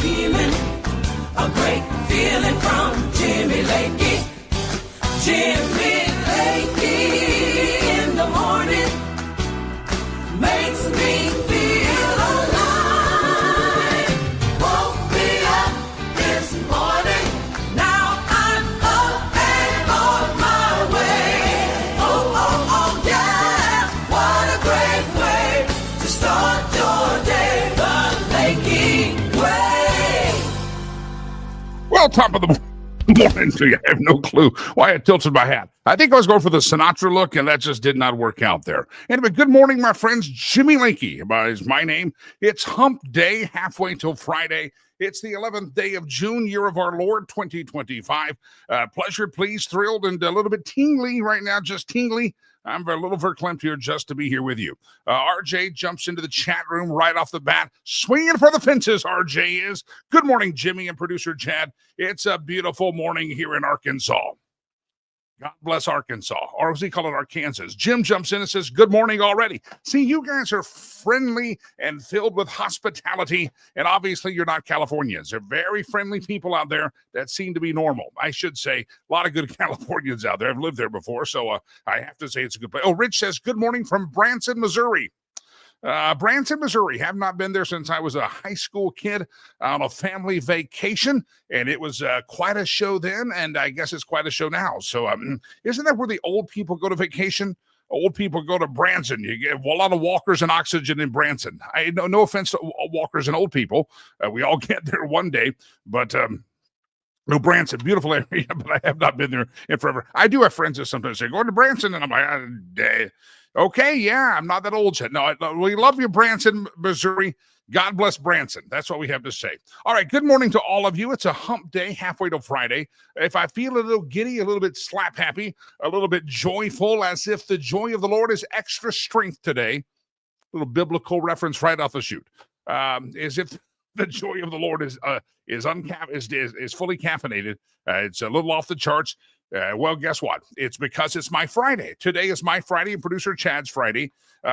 feeling, a great feeling from Jimmy Lakey. Jimmy Lakey in the morning makes me feel alive. Woke me up this morning, now I'm up and on my way. Oh, oh, oh, yeah, what a great way to start your day, the Lakey way. Well, top of the morning to you. I have no clue why I tilted my hat. I think I was going for the Sinatra look, and that just did not work out there. Anyway, good morning, my friends. Jimmy Lakey is my name. It's hump day, halfway till Friday. It's the 11th day of June, year of our Lord, 2025. Pleasure, pleased, thrilled, and a little bit tingly right now, just tingly. I'm a little verklempt here just to be here with you. RJ jumps into the chat room right off the bat. Swinging for the fences, RJ is. Good morning, Jimmy and producer Chad. It's a beautiful morning here in Arkansas. God bless Arkansas, or as he call it, Arkansas. Jim jumps in and says, good morning already. See, you guys are friendly and filled with hospitality, and obviously you're not Californians. They're very friendly people out there that seem to be normal. I should say, a lot of good Californians out there. I've lived there before, so I have to say it's a good place. Oh, Rich says, good morning from Branson, Missouri. Branson, Missouri. Have not been there since I was a high school kid on a family vacation, and it was quite a show then, and I guess it's quite a show now. So isn't that where the old people go to vacation? Old people go to Branson. You get a lot of walkers and oxygen in Branson. No offense to walkers and old people. We all get there one day, but no, Branson, beautiful area, but I have not been there in forever. I do have friends that sometimes say, going to Branson, and I'm like, okay, yeah, I'm not that old yet. No, we love you, Branson, Missouri. God bless Branson. That's what we have to say. All right, good morning to all of you. It's a hump day, halfway to Friday. If I feel a little giddy, a little bit slap happy, a little bit joyful, as if the joy of the Lord is extra strength today, a little biblical reference right off the chute, as if the joy of the Lord is fully caffeinated. It's a little off the charts. Well, guess what? It's because it's my Friday. Today is my Friday and producer Chad's Friday.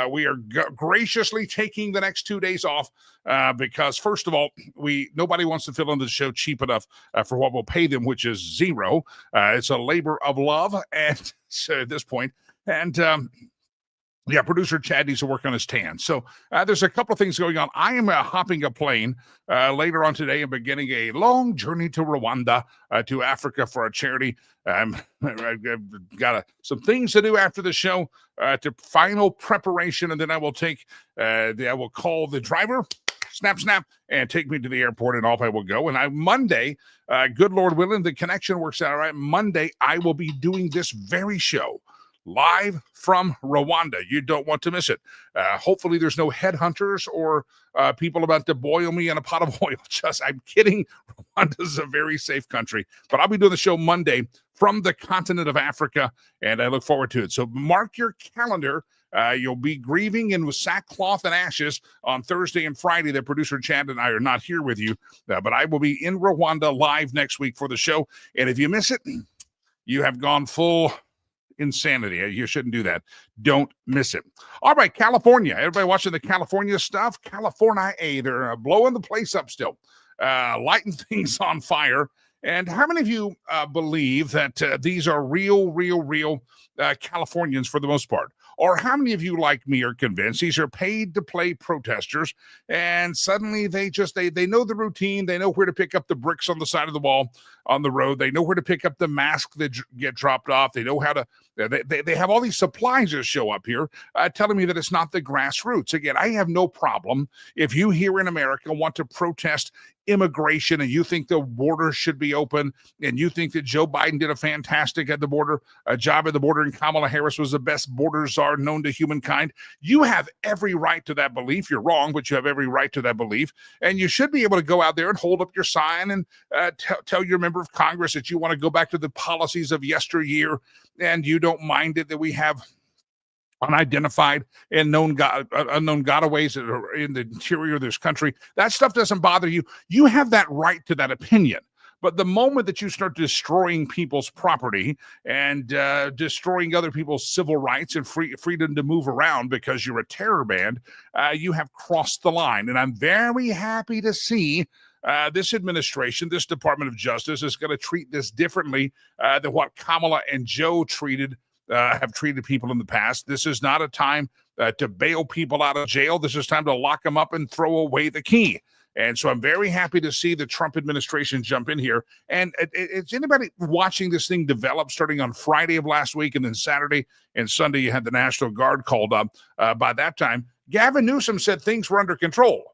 We are graciously taking the next 2 days off because, first of all, nobody wants to fill in the show cheap enough for what we'll pay them, which is zero. It's a labor of love, and so at this point, and yeah, producer Chad needs to work on his tan. So there's a couple of things going on. I am hopping a plane later on today and beginning a long journey to Rwanda, to Africa for a charity. I've got some things to do after the show, to final preparation, and then I will call the driver, snap, and take me to the airport, and off I will go. And Monday, good Lord willing, the connection works out all right. Monday, I will be doing this very show live from Rwanda. You don't want to miss it. Hopefully there's no headhunters or people about to boil me in a pot of oil. I'm kidding. Rwanda's a very safe country. But I'll be doing the show Monday from the continent of Africa, and I look forward to it. So mark your calendar. You'll be grieving in with sackcloth and ashes on Thursday and Friday that producer Chad and I are not here with you. But I will be in Rwanda live next week for the show. And if you miss it, you have gone full insanity. You shouldn't do that. Don't miss it. All right, California. Everybody watching the California stuff? California, they're blowing the place up still, lighting things on fire. And how many of you believe that these are real Californians for the most part? Or how many of you, like me, are convinced these are paid-to-play protesters, and suddenly they know the routine, they know where to pick up the bricks on the side of the wall on the road, they know where to pick up the masks that get dropped off, they know how to, they have all these supplies that show up here telling me that it's not the grassroots. Again, I have no problem if you here in America want to protest immigration and you think the border should be open and you think that Joe Biden did a fantastic job at the border and Kamala Harris was the best border czar known to humankind. You have every right to that belief. You're wrong, but you have every right to that belief. And you should be able to go out there and hold up your sign and tell your member of Congress that you want to go back to the policies of yesteryear and you don't mind it that we have unidentified and unknown gotaways that are in the interior of this country. That stuff doesn't bother you. You have that right to that opinion. But the moment that you start destroying people's property and destroying other people's civil rights and freedom to move around because you're a terror band, you have crossed the line. And I'm very happy to see this administration, this Department of Justice is going to treat this differently than what Kamala and Joe have treated people in the past. This is not a time to bail people out of jail. This is time to lock them up and throw away the key. And so I'm very happy to see the Trump administration jump in here. And it's anybody watching this thing develop starting on Friday of last week, and then Saturday and Sunday, you had the National Guard called up. By that time, Gavin Newsom said things were under control.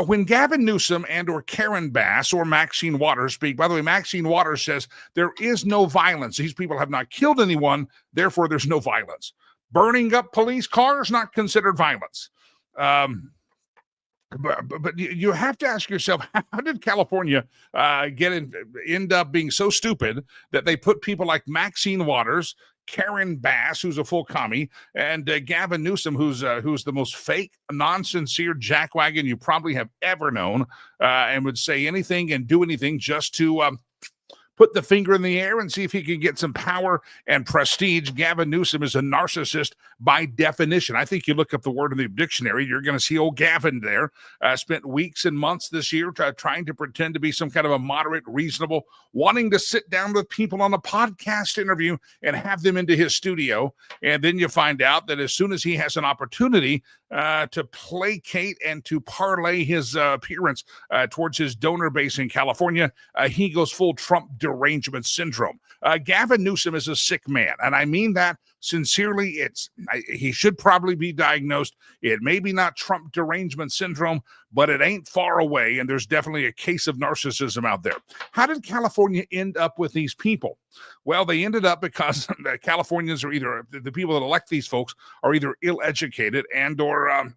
When Gavin Newsom and or Karen Bass or Maxine Waters speak, by the way, Maxine Waters says there is no violence. These people have not killed anyone. Therefore, there's no violence. Burning up police cars, not considered violence. But you have to ask yourself, how did California end up being so stupid that they put people like Maxine Waters, Karen Bass, who's a full commie, and Gavin Newsom, who's the most fake, non-sincere jackwagon you probably have ever known, and would say anything and do anything just to put the finger in the air and see if he can get some power and prestige. Gavin Newsom is a narcissist by definition. I think you look up the word in the dictionary, you're going to see old Gavin there. Spent weeks and months this year trying to pretend to be some kind of a moderate, reasonable, wanting to sit down with people on a podcast interview and have them into his studio. And then you find out that as soon as he has an opportunity to placate and to parlay his appearance towards his donor base in California, he goes full Trump derangement syndrome. Gavin Newsom is a sick man, and I mean that sincerely. He should probably be diagnosed. It may be not Trump derangement syndrome, but it ain't far away, and there's definitely a case of narcissism out there. How did California end up with these people? Well, they ended up because the Californians are either, the people that elect these folks are either ill-educated and/or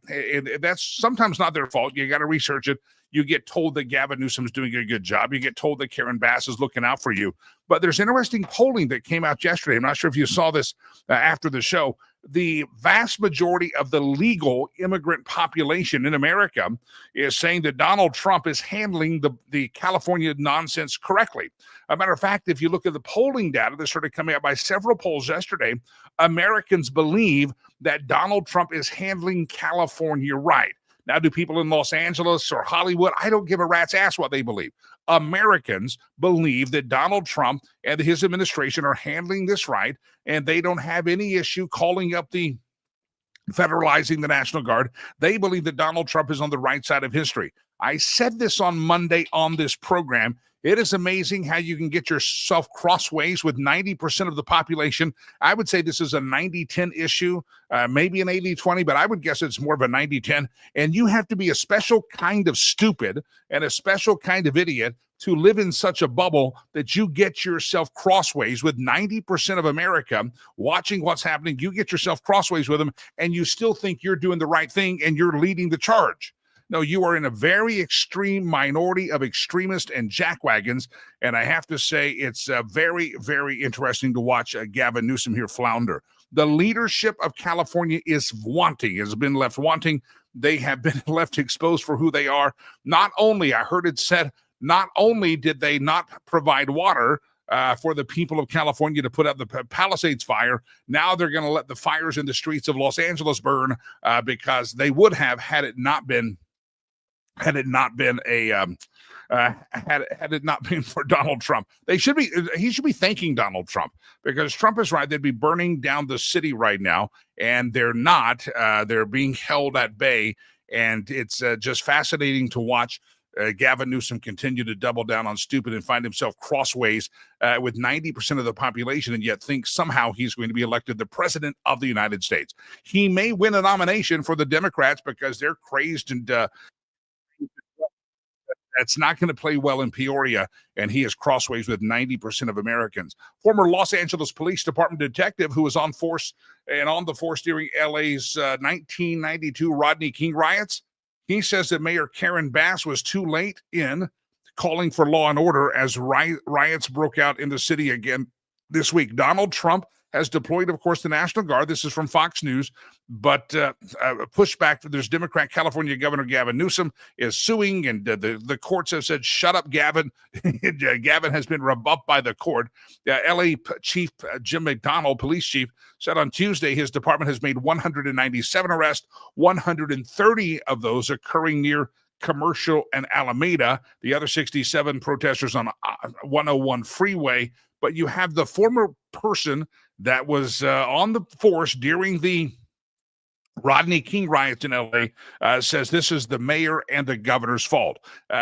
that's sometimes not their fault. You got to research it. You get told that Gavin Newsom's doing a good job. You get told that Karen Bass is looking out for you. But there's interesting polling that came out yesterday. I'm not sure if you saw this after the show. The vast majority of the legal immigrant population in America is saying that Donald Trump is handling the California nonsense correctly. As a matter of fact, if you look at the polling data that started coming out by several polls yesterday, Americans believe that Donald Trump is handling California right. Now, do people in Los Angeles or Hollywood? I don't give a rat's ass what they believe. Americans believe that Donald Trump and his administration are handling this right, and they don't have any issue calling up the federalizing the National Guard. They believe that Donald Trump is on the right side of history. I said this on Monday on this program. It is amazing how you can get yourself crossways with 90% of the population. I would say this is a 90-10 issue, maybe an 80-20, but I would guess it's more of a 90-10. And you have to be a special kind of stupid and a special kind of idiot to live in such a bubble that you get yourself crossways with 90% of America watching what's happening. You get yourself crossways with them, and you still think you're doing the right thing and you're leading the charge. No, you are in a very extreme minority of extremists and jackwagons, and I have to say it's very, very interesting to watch Gavin Newsom here flounder. The leadership of California has been left wanting. They have been left exposed for who they are. Not only, I heard it said, not only did they not provide water for the people of California to put out the Palisades fire, now they're going to let the fires in the streets of Los Angeles burn because they would have had it not been for Donald Trump. He should be thanking Donald Trump, because Trump is right. They'd be burning down the city right now, and they're not. They're being held at bay, and it's just fascinating to watch Gavin Newsom continue to double down on stupid and find himself crossways with 90% of the population, and yet think somehow he's going to be elected the president of the United States. He may win a nomination for the Democrats because they're crazed and that's not going to play well in Peoria, and he is crossways with 90% of Americans. Former Los Angeles Police Department detective who was on the force during LA's 1992 Rodney King riots, he says that Mayor Karen Bass was too late in calling for law and order as riots broke out in the city again this week. Donald Trump has deployed, of course, the National Guard. This is from Fox News. But pushback, there's Democrat California Governor Gavin Newsom is suing, and the courts have said, shut up, Gavin. Gavin has been rebuffed by the court. LA Chief Jim McDonnell, police chief, said on Tuesday his department has made 197 arrests, 130 of those occurring near Commercial and Alameda, the other 67 protesters on 101 freeway. But you have the former person that was on the force during the Rodney King riots in LA, says this is the mayor and the governor's fault.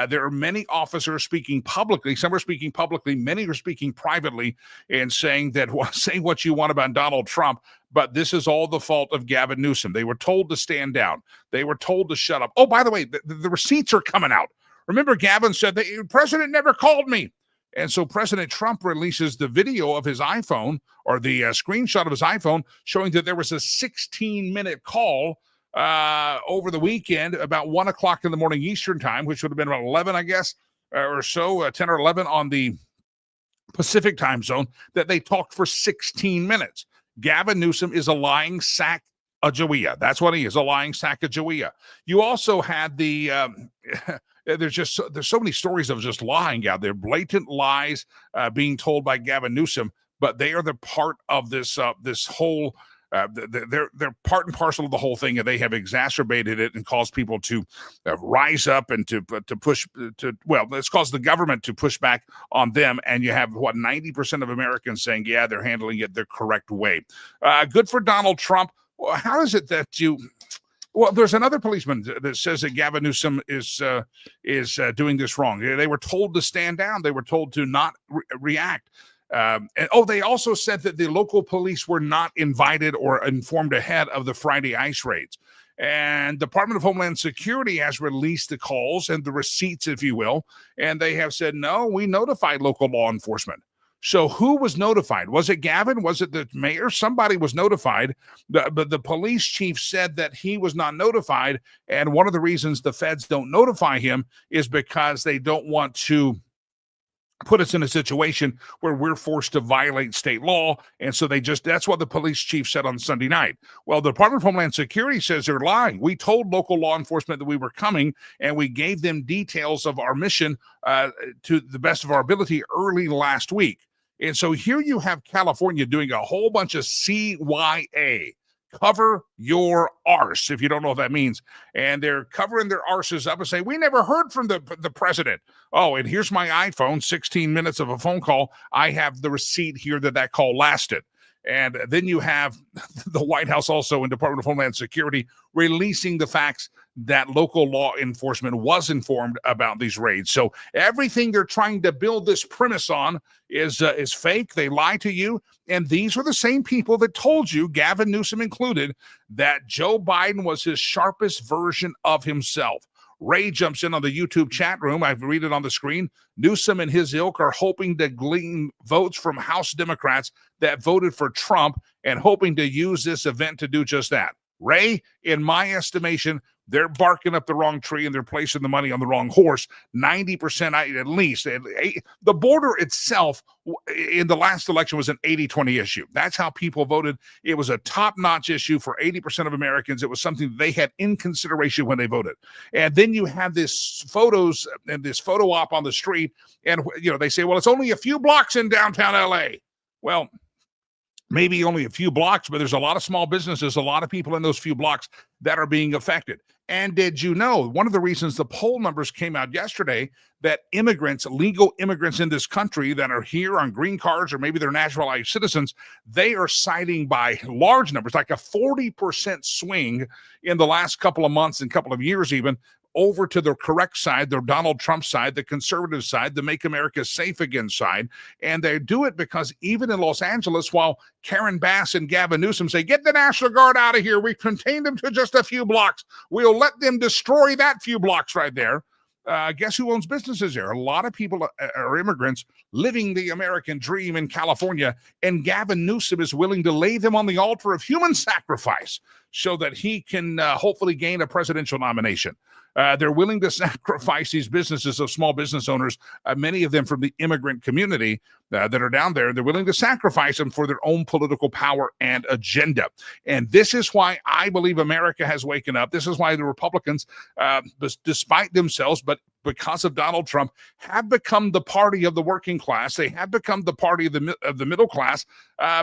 There are many officers speaking publicly. Some are speaking publicly. Many are speaking privately and saying that, well, say what you want about Donald Trump, but this is all the fault of Gavin Newsom. They were told to stand down. They were told to shut up. Oh, by the way, the receipts are coming out. Remember, Gavin said, the president never called me. And so President Trump releases the video of his iPhone, or the screenshot of his iPhone, showing that there was a 16-minute call over the weekend about 1 o'clock in the morning Eastern time, which would have been about 11, I guess, or so, 10 or 11 on the Pacific time zone, that they talked for 16 minutes. Gavin Newsom is a lying sack of Jawea. That's what he is, a lying sack of Jawea. You also had the... there's so many stories of just lying out there, blatant lies being told by Gavin Newsom, but they are the part of this whole. They're part and parcel of the whole thing, and they have exacerbated it and caused people to rise up and to push to. Well, it's caused the government to push back on them, and you have 90% of Americans saying, yeah, they're handling it the correct way. Good for Donald Trump. How is it that you? Well, there's another policeman that says that Gavin Newsom is doing this wrong. They were told to stand down. They were told to not react. They also said that the local police were not invited or informed ahead of the Friday ICE raids. And Department of Homeland Security has released the calls and the receipts, if you will, and they have said, no, we notified local law enforcement. So who was notified? Was it Gavin? Was it the mayor? Somebody was notified, but the police chief said that he was not notified. And one of the reasons the feds don't notify him is because they don't want to put us in a situation where we're forced to violate state law. And so that's what the police chief said on Sunday night. Well, the Department of Homeland Security says they're lying. We told local law enforcement that we were coming, and we gave them details of our mission to the best of our ability early last week. And so here you have California doing a whole bunch of CYA, cover your arse, if you don't know what that means. And they're covering their arses up and say, we never heard from the president. Oh, and here's my iPhone, 16 minutes of a phone call. I have the receipt here that call lasted. And then you have the White House also and Department of Homeland Security releasing the facts that local law enforcement was informed about these raids. So everything they're trying to build this premise on is fake. They lie to you. And these are the same people that told you, Gavin Newsom included, that Joe Biden was his sharpest version of himself. Ray jumps in on the YouTube chat room. I read it on the screen. Newsom and his ilk are hoping to glean votes from House Democrats that voted for Trump and hoping to use this event to do just that. Ray, in my estimation, they're barking up the wrong tree and they're placing the money on the wrong horse. 90% at least. The border itself in the last election was an 80-20 issue. That's how people voted. It was a top-notch issue for 80% of Americans. It was something they had in consideration when they voted. And then you have this photos and this photo op on the street, and they say, well, it's only a few blocks in downtown LA. Well, maybe only a few blocks, but there's a lot of small businesses, a lot of people in those few blocks that are being affected. And did you know, one of the reasons the poll numbers came out yesterday, that immigrants, legal immigrants in this country that are here on green cards or maybe they're naturalized citizens, they are citing by large numbers, like a 40% swing in the last couple of months and couple of years even, over to the correct side, the Donald Trump side, the conservative side, the Make America Safe Again side. And they do it because even in Los Angeles, while Karen Bass and Gavin Newsom say, get the National Guard out of here, we contained them to just a few blocks, we'll let them destroy that few blocks right there. Guess who owns businesses there? A lot of people are immigrants living the American dream in California, and Gavin Newsom is willing to lay them on the altar of human sacrifice so that he can hopefully gain a presidential nomination. They're willing to sacrifice these businesses of small business owners, many of them from the immigrant community that are down there. They're willing to sacrifice them for their own political power and agenda. And this is why I believe America has waken up. This is why the Republicans, despite themselves, but because of Donald Trump, have become the party of the working class. They have become the party of the middle class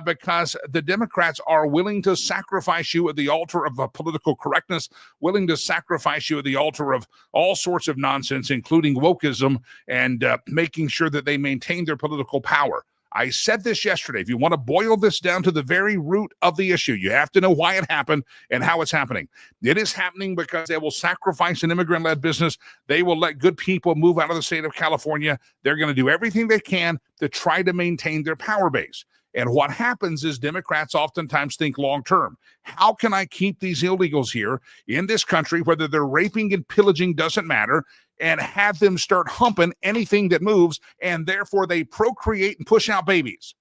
because the Democrats are willing to sacrifice you at the altar of political correctness, willing to sacrifice you at the altar of all sorts of nonsense, including wokeism, and making sure that they maintain their political power. I said this yesterday. If you want to boil this down to the very root of the issue, you have to know why it happened and how it's happening. It is happening because they will sacrifice an immigrant-led business. They will let good people move out of the state of California. They're going to do everything they can to try to maintain their power base. And what happens is Democrats oftentimes think long-term. How can I keep these illegals here in this country, whether they're raping and pillaging, doesn't matter, and have them start humping anything that moves, and therefore they procreate and push out babies.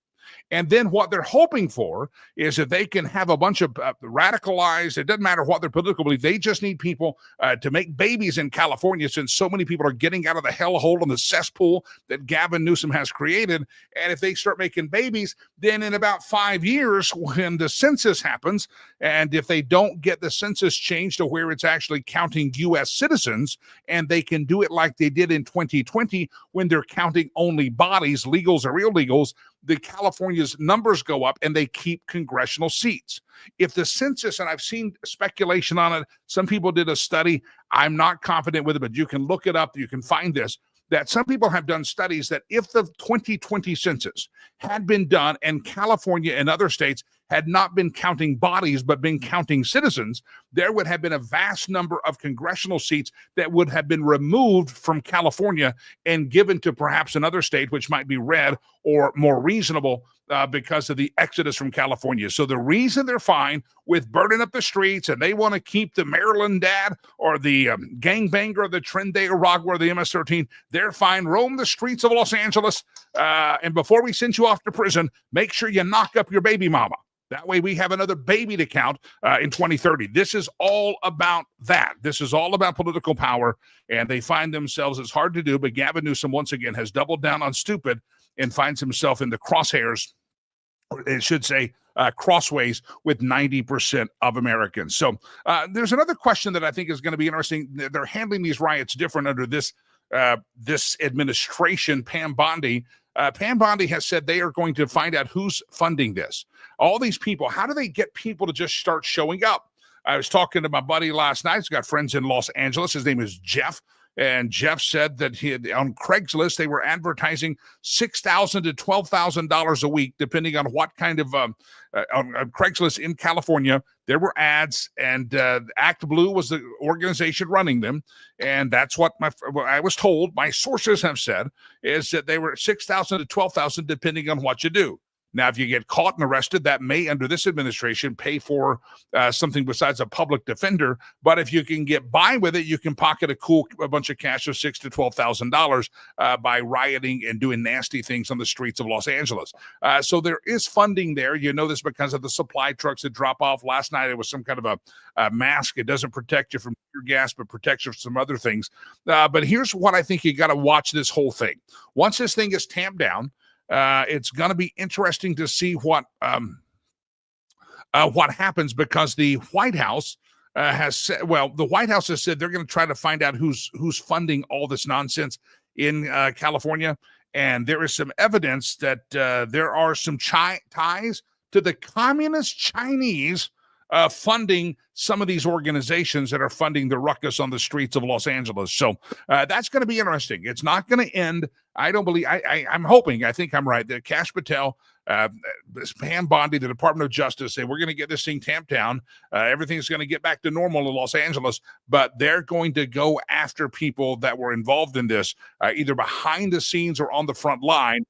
And then what they're hoping for is that they can have a bunch of radicalized, it doesn't matter what their political belief, they just need people to make babies in California, since so many people are getting out of the hellhole and the cesspool that Gavin Newsom has created. And if they start making babies, then in about 5 years, when the census happens, and if they don't get the census changed to where it's actually counting U.S. citizens, and they can do it like they did in 2020, when they're counting only bodies, legals or illegals, the California's numbers go up and they keep congressional seats. If the census, and I've seen speculation on it, some people did a study, I'm not confident with it, but you can look it up, you can find this, that some people have done studies that if the 2020 census had been done and California and other states had not been counting bodies but been counting citizens, there would have been a vast number of congressional seats that would have been removed from California and given to perhaps another state, which might be red or more reasonable because of the exodus from California. So the reason they're fine with burning up the streets and they want to keep the Maryland dad or the gangbanger or the Trenday Aragua or the MS-13, they're fine. Roam the streets of Los Angeles. And before we send you off to prison, make sure you knock up your baby mama. That way we have another baby to count in 2030. This is all about that. This is all about political power, and they find themselves, it's hard to do, but Gavin Newsom once again has doubled down on stupid and finds himself in the crosshairs, or it should say crossways, with 90% of Americans. So there's another question that I think is going to be interesting. They're handling these riots different under this administration. Pam Bondi has said they are going to find out who's funding this. All these people, how do they get people to just start showing up? I was talking to my buddy last night. He's got friends in Los Angeles. His name is Jeff. And Jeff said that he had, on Craigslist, they were advertising $6,000 to $12,000 a week, depending on what kind of on Craigslist in California. There were ads, and Act Blue was the organization running them. And that's what I was told, my sources have said, is that they were $6,000 to $12,000, depending on what you do. Now, if you get caught and arrested, that may, under this administration, pay for something besides a public defender. But if you can get by with it, you can pocket a bunch of cash of $6,000 to $12,000 by rioting and doing nasty things on the streets of Los Angeles. So there is funding there. You know this because of the supply trucks that drop off. Last night, it was some kind of a mask. It doesn't protect you from tear gas, but protects you from some other things. But here's what I think you got to watch this whole thing. Once this thing is tamped down, it's going to be interesting to see what happens, because the White House has said, the White House has said they're going to try to find out who's funding all this nonsense in California. And there is some evidence that there are some ties to the communist Chinese funding some of these organizations that are funding the ruckus on the streets of Los Angeles. So that's going to be interesting. It's not going to end. I don't believe, I'm hoping, I think I'm right, that Kash Patel, Pam Bondi, the Department of Justice, say we're going to get this thing tamped down. Everything's going to get back to normal in Los Angeles, but they're going to go after people that were involved in this, either behind the scenes or on the front line.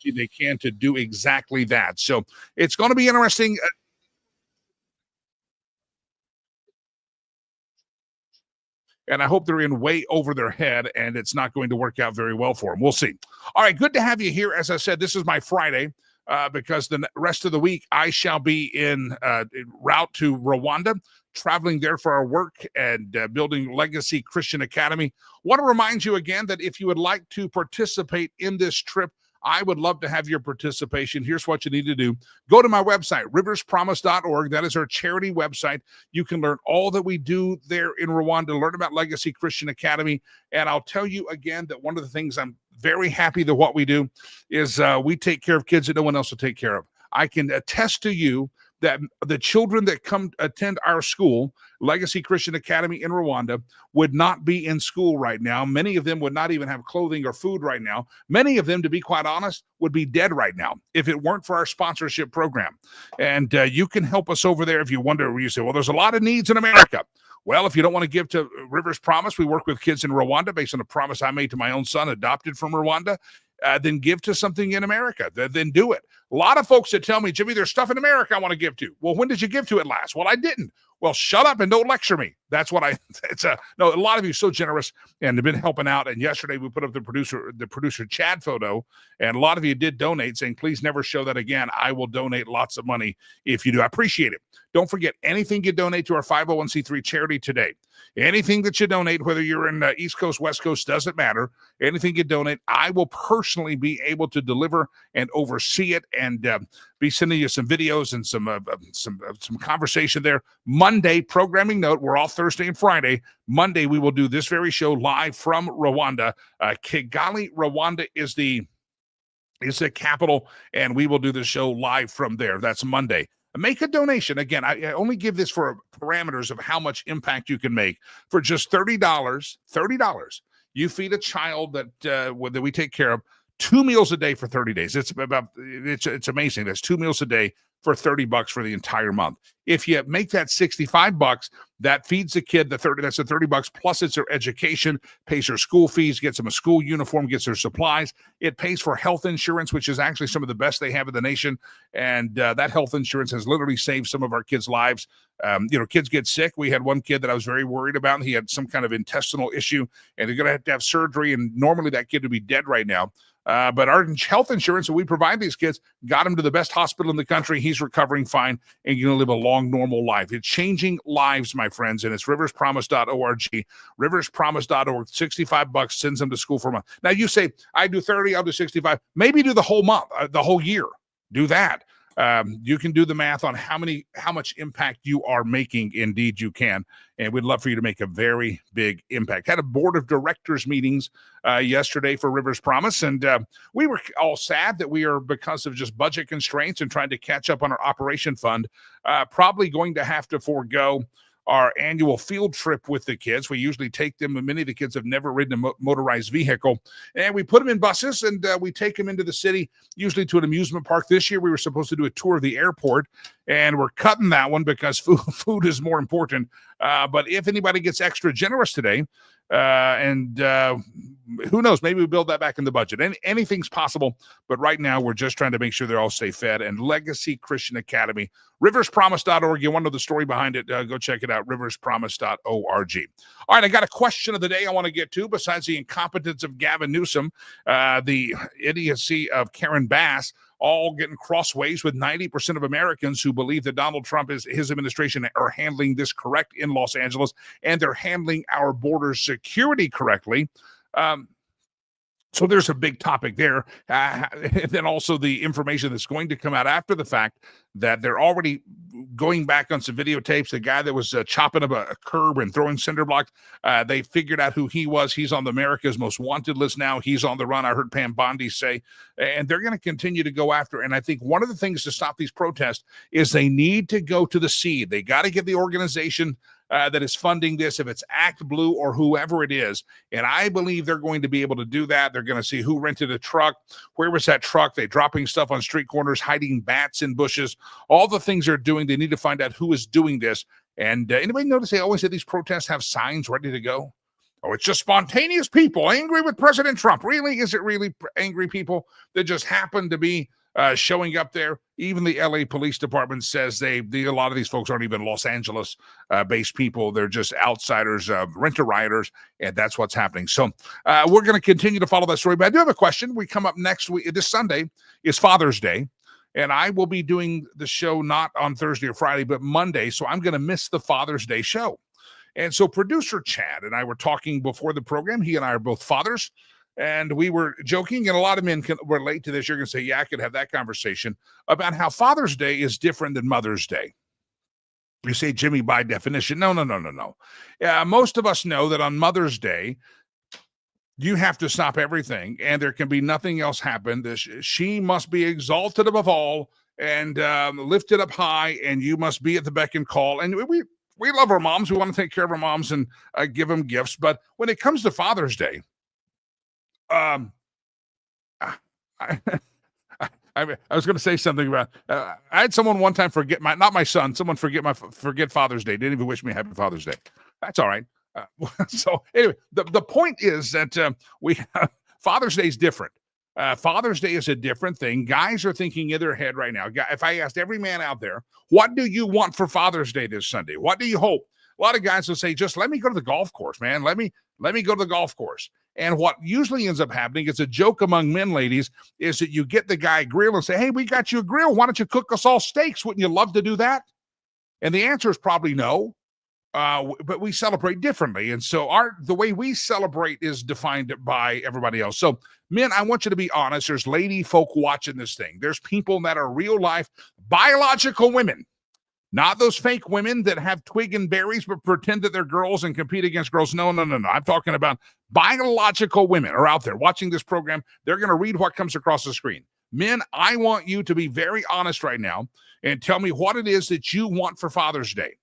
They can to do exactly that. So it's going to be interesting. And I hope they're in way over their head and it's not going to work out very well for them. We'll see. All right, good to have you here. As I said, this is my Friday because the rest of the week I shall be en route to Rwanda, traveling there for our work and building Legacy Christian Academy. Want to remind you again that if you would like to participate in this trip, I would love to have your participation. Here's what you need to do. Go to my website, riverspromise.org. That is our charity website. You can learn all that we do there in Rwanda, learn about Legacy Christian Academy. And I'll tell you again that one of the things I'm very happy that what we do is we take care of kids that no one else will take care of. I can attest to you that the children that come attend our school, Legacy Christian Academy in Rwanda, would not be in school right now. Many of them would not even have clothing or food right now. Many of them, to be quite honest, would be dead right now if it weren't for our sponsorship program. And you can help us over there if you wonder, you say, well, there's a lot of needs in America. Well, if you don't want to give to Rivers Promise, we work with kids in Rwanda based on a promise I made to my own son, adopted from Rwanda. Then give to something in America. Then do it. A lot of folks that tell me, Jimmy, there's stuff in America I want to give to. Well, when did you give to it last? Well, I didn't. Well, shut up and don't lecture me. That's what no, a lot of you are so generous and have been helping out. And yesterday we put up the producer Chad photo, and a lot of you did donate, saying, please never show that again. I will donate lots of money if you do. I appreciate it. Don't forget, anything you donate to our 501c3 charity today, anything that you donate, whether you're in East Coast, West Coast, doesn't matter. Anything you donate, I will personally be able to deliver and oversee it, and be sending you some videos and some conversation there. Monday, programming note, we're off Thursday and Friday. Monday, we will do this very show live from Rwanda. Kigali, Rwanda is the capital, and we will do the show live from there. That's Monday. Make a donation. Again, I only give this for parameters of how much impact you can make. For just $30, you feed a child that we take care of 2 meals a day for 30 days. It's amazing. That's 2 meals a day for $30 for the entire month. If you make that $65, that feeds the kid that's the $30 plus it's their education, pays their school fees, gets them a school uniform, gets their supplies. It pays for health insurance, which is actually some of the best they have in the nation. And that health insurance has literally saved some of our kids' lives. Kids get sick. We had one kid that I was very worried about. He had some kind of intestinal issue, and they're going to have surgery. And normally that kid would be dead right now. But our health insurance that we provide these kids got him to the best hospital in the country. He's recovering fine, and you're going to live a long, normal life. It's changing lives, my friends, and it's riverspromise.org. Riverspromise.org. $65 sends them to school for a month. Now, you say, I do 30, I'll do 65. Maybe do the whole month, the whole year. Do that. You can do the math on how much impact you are making. Indeed, you can. And we'd love for you to make a very big impact. Had a board of directors meetings yesterday for Rivers Promise, and we were all sad that we are, because of just budget constraints and trying to catch up on our operation fund, probably going to have to forego our annual field trip with the kids. We usually take them, and many of the kids have never ridden a motorized vehicle, and we put them in buses, and we take them into the city, usually to an amusement park. This year we were supposed to do a tour of the airport, and we're cutting that one because food is more important. But if anybody gets extra generous today, who knows, maybe we build that back in the budget. Anything's possible, but right now we're just trying to make sure they're all stay fed. And Legacy Christian Academy, riverspromise.org. You want to know the story behind it, go check it out, riverspromise.org. All right, I got a question of the day I want to get to. Besides the incompetence of Gavin Newsom, the idiocy of Karen Bass, all getting crossways with 90% of Americans who believe that Donald Trump his administration are handling this correct in Los Angeles, and they're handling our border security correctly. So there's a big topic there. And then also the information that's going to come out after the fact that they're already going back on some videotapes. The guy that was chopping up a curb and throwing cinder blocks, they figured out who he was. He's on the America's Most Wanted list now. He's on the run, I heard Pam Bondi say. And they're going to continue to go after. And I think one of the things to stop these protests is they need to go to the seed. They got to get the organization that is funding this, if it's Act Blue or whoever it is. And I believe they're going to be able to do that. They're going to see who rented a truck. Where was that truck? They're dropping stuff on street corners, hiding bats in bushes. All the things they're doing, they need to find out who is doing this. And anybody notice they always say these protests have signs ready to go? Oh, it's just spontaneous people angry with President Trump. Really? Is it really angry people that just happen to be showing up there? Even the LA Police Department says a lot of these folks aren't even Los Angeles based people. They're just outsiders, rent-a-rioters, and that's what's happening. So we're going to continue to follow that story. But I do have a question. We come up next week. This Sunday is Father's Day, and I will be doing the show not on Thursday or Friday, but Monday. So I'm going to miss the Father's Day show. And so producer Chad and I were talking before the program. He and I are both fathers. And we were joking, and a lot of men can relate to this. You're going to say, yeah, I could have that conversation about how Father's Day is different than Mother's Day. You say, Jimmy, by definition. No. Most of us know that on Mother's Day, you have to stop everything, and there can be nothing else happen. She must be exalted above all and lifted up high, and you must be at the beck and call. And we love our moms. We want to take care of our moms and give them gifts. But when it comes to Father's Day, I was going to say something about. I had someone one time forget not my son. Someone forget Father's Day. Didn't even wish me Happy Father's Day. That's all right. So anyway, the point is that Father's Day is different. Father's Day is a different thing. Guys are thinking in their head right now. If I asked every man out there, what do you want for Father's Day this Sunday? What do you hope? A lot of guys will say, just let me go to the golf course, man. Let me go to the golf course. And what usually ends up happening, it's a joke among men, ladies, is that you get the guy a grill and say, hey, we got you a grill. Why don't you cook us all steaks? Wouldn't you love to do that? And the answer is probably no. But we celebrate differently. And so the way we celebrate is defined by everybody else. So men, I want you to be honest. There's lady folk watching this thing. There's people that are real life biological women, not those fake women that have twig and berries, but pretend that they're girls and compete against girls. No. I'm talking about biological women are out there watching this program. They're going to read what comes across the screen. Men, I want you to be very honest right now and tell me what it is that you want for Father's Day.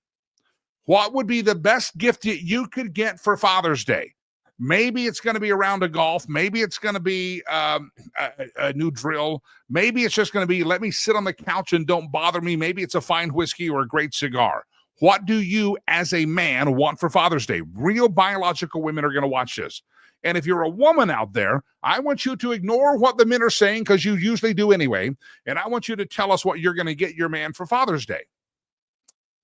What would be the best gift that you could get for Father's Day? Maybe it's going to be a round of golf. Maybe it's going to be a new drill. Maybe it's just going to be, let me sit on the couch and don't bother me. Maybe it's a fine whiskey or a great cigar. What do you as a man want for Father's Day? Real biological women are going to watch this. And if you're a woman out there, I want you to ignore what the men are saying, because you usually do anyway. And I want you to tell us what you're going to get your man for Father's Day.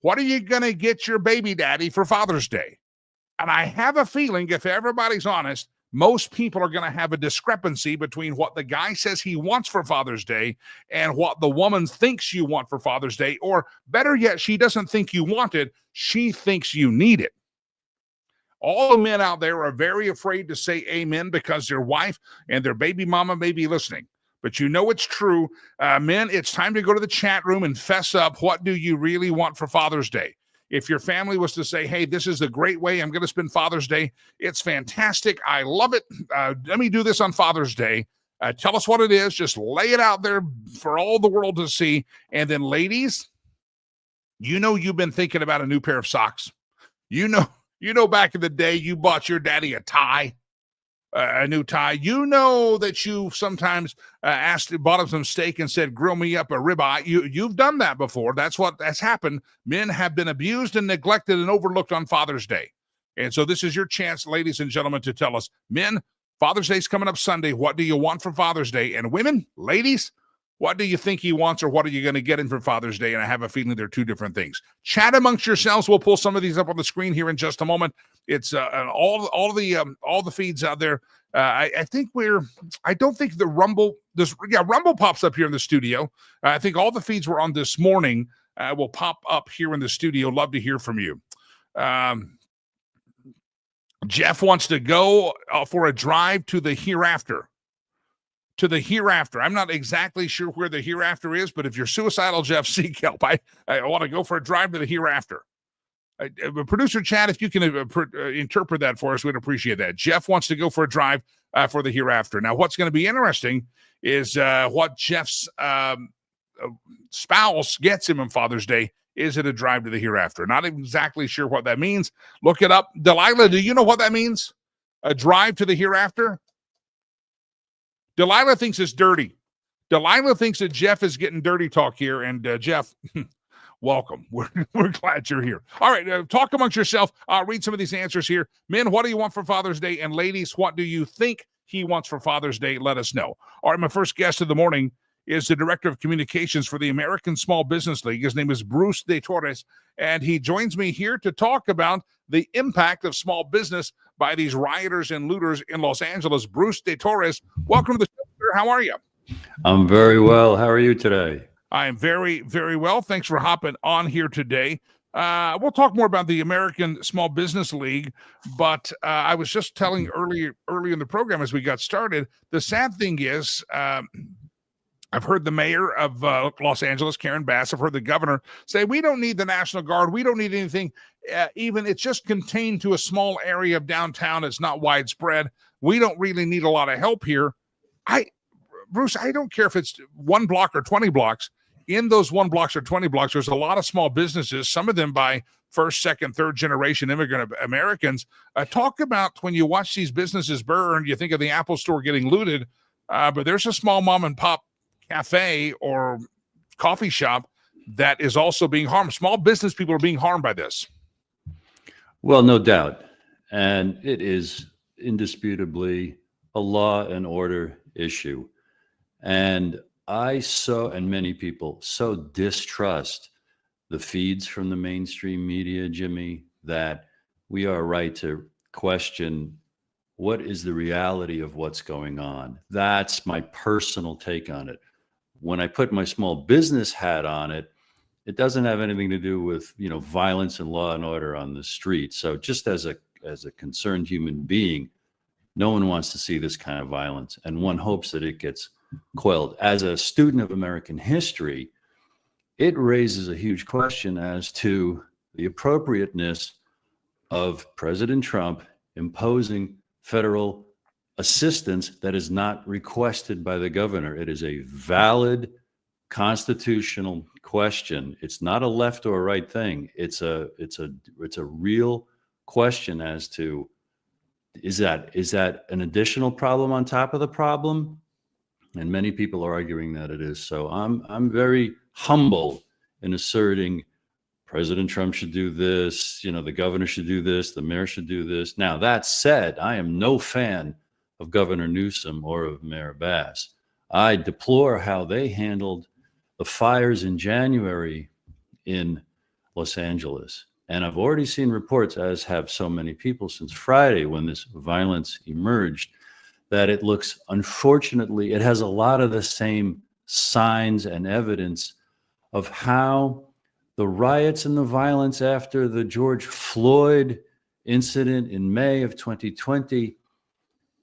What are you going to get your baby daddy for Father's Day? And I have a feeling, if everybody's honest, most people are going to have a discrepancy between what the guy says he wants for Father's Day and what the woman thinks you want for Father's Day. Or better yet, she doesn't think you want it. She thinks you need it. All the men out there are very afraid to say amen because their wife and their baby mama may be listening. But you know it's true. Men, it's time to go to the chat room and fess up. What do you really want for Father's Day? If your family was to say, hey, this is a great way I'm going to spend Father's Day, it's fantastic. I love it. Let me do this on Father's Day. Tell us what it is. Just lay it out there for all the world to see. And then, ladies, you've been thinking about a new pair of socks. You know, back in the day, you bought your daddy a tie. A new tie. You know that you sometimes bought him some steak and said, grill me up a ribeye. You've done that before. That's what has happened. Men have been abused and neglected and overlooked on Father's Day. And so this is your chance, ladies and gentlemen, to tell us, men, Father's Day's coming up Sunday. What do you want for Father's Day? And women, ladies, what do you think he wants, or what are you going to get him for Father's Day? And I have a feeling they're two different things. Chat amongst yourselves. We'll pull some of these up on the screen here in just a moment. It's all the feeds out there. I don't think the Rumble, Rumble pops up here in the studio. I think all the feeds we're on this morning will pop up here in the studio. Love to hear from you. Jeff wants to go for a drive to the hereafter. To the hereafter. I'm not exactly sure where the hereafter is, but if you're suicidal, Jeff, seek help. I want to go for a drive to the hereafter. Producer Chad, if you can interpret that for us, we'd appreciate that. Jeff wants to go for a drive for the hereafter. Now, what's going to be interesting is what Jeff's spouse gets him on Father's Day. Is it a drive to the hereafter? Not exactly sure what that means. Look it up. Delilah, do you know what that means? A drive to the hereafter? Delilah thinks it's dirty. Delilah thinks that Jeff is getting dirty talk here. And Jeff, welcome. We're glad you're here. All right, talk amongst yourself. I'll read some of these answers here. Men, what do you want for Father's Day? And ladies, what do you think he wants for Father's Day? Let us know. All right, my first guest of the morning is the Director of Communications for the American Small Business League. His name is Bruce De Torres, and he joins me here to talk about the impact of small business by these rioters and looters in Los Angeles. Bruce De Torres, welcome to the show, sir. How are you? I'm very well. How are you today? I am very, very well. Thanks for hopping on here today. We'll talk more about the American Small Business League, but I was just telling early in the program as we got started, the sad thing is I've heard the mayor of Los Angeles, Karen Bass, I've heard the governor say, we don't need the National Guard. We don't need anything. Even it's just contained to a small area of downtown. It's not widespread. We don't really need a lot of help here. Bruce, I don't care if it's 1 block or 20 blocks. In those 1 blocks or 20 blocks, there's a lot of small businesses, some of them by first, second, third generation immigrant Americans. Talk about when you watch these businesses burn, you think of the Apple store getting looted, but there's a small mom and pop cafe or coffee shop that is also being harmed. Small business people are being harmed by this. Well, no doubt. And it is indisputably a law and order issue. And and many people so distrust the feeds from the mainstream media, Jimmy, that we are right to question what is the reality of what's going on. That's my personal take on it. When I put my small business hat on it, it doesn't have anything to do with, violence and law and order on the street. So just as a concerned human being, no one wants to see this kind of violence, and one hopes that it gets quelled. As a student of American history, it raises a huge question as to the appropriateness of President Trump imposing federal assistance that is not requested by the governor. It is a valid constitutional question. It's not a left or right thing. It's a real question as to is that an additional problem on top of the problem? And many people are arguing that it is. So I'm very humble in asserting President Trump should do this, the governor should do this, the mayor should do this. Now, that said, I am no fan of Governor Newsom or of Mayor Bass. I deplore how they handled the fires in January in Los Angeles. And I've already seen reports, as have so many people since Friday when this violence emerged, that it looks, unfortunately, it has a lot of the same signs and evidence of how the riots and the violence after the George Floyd incident in May of 2020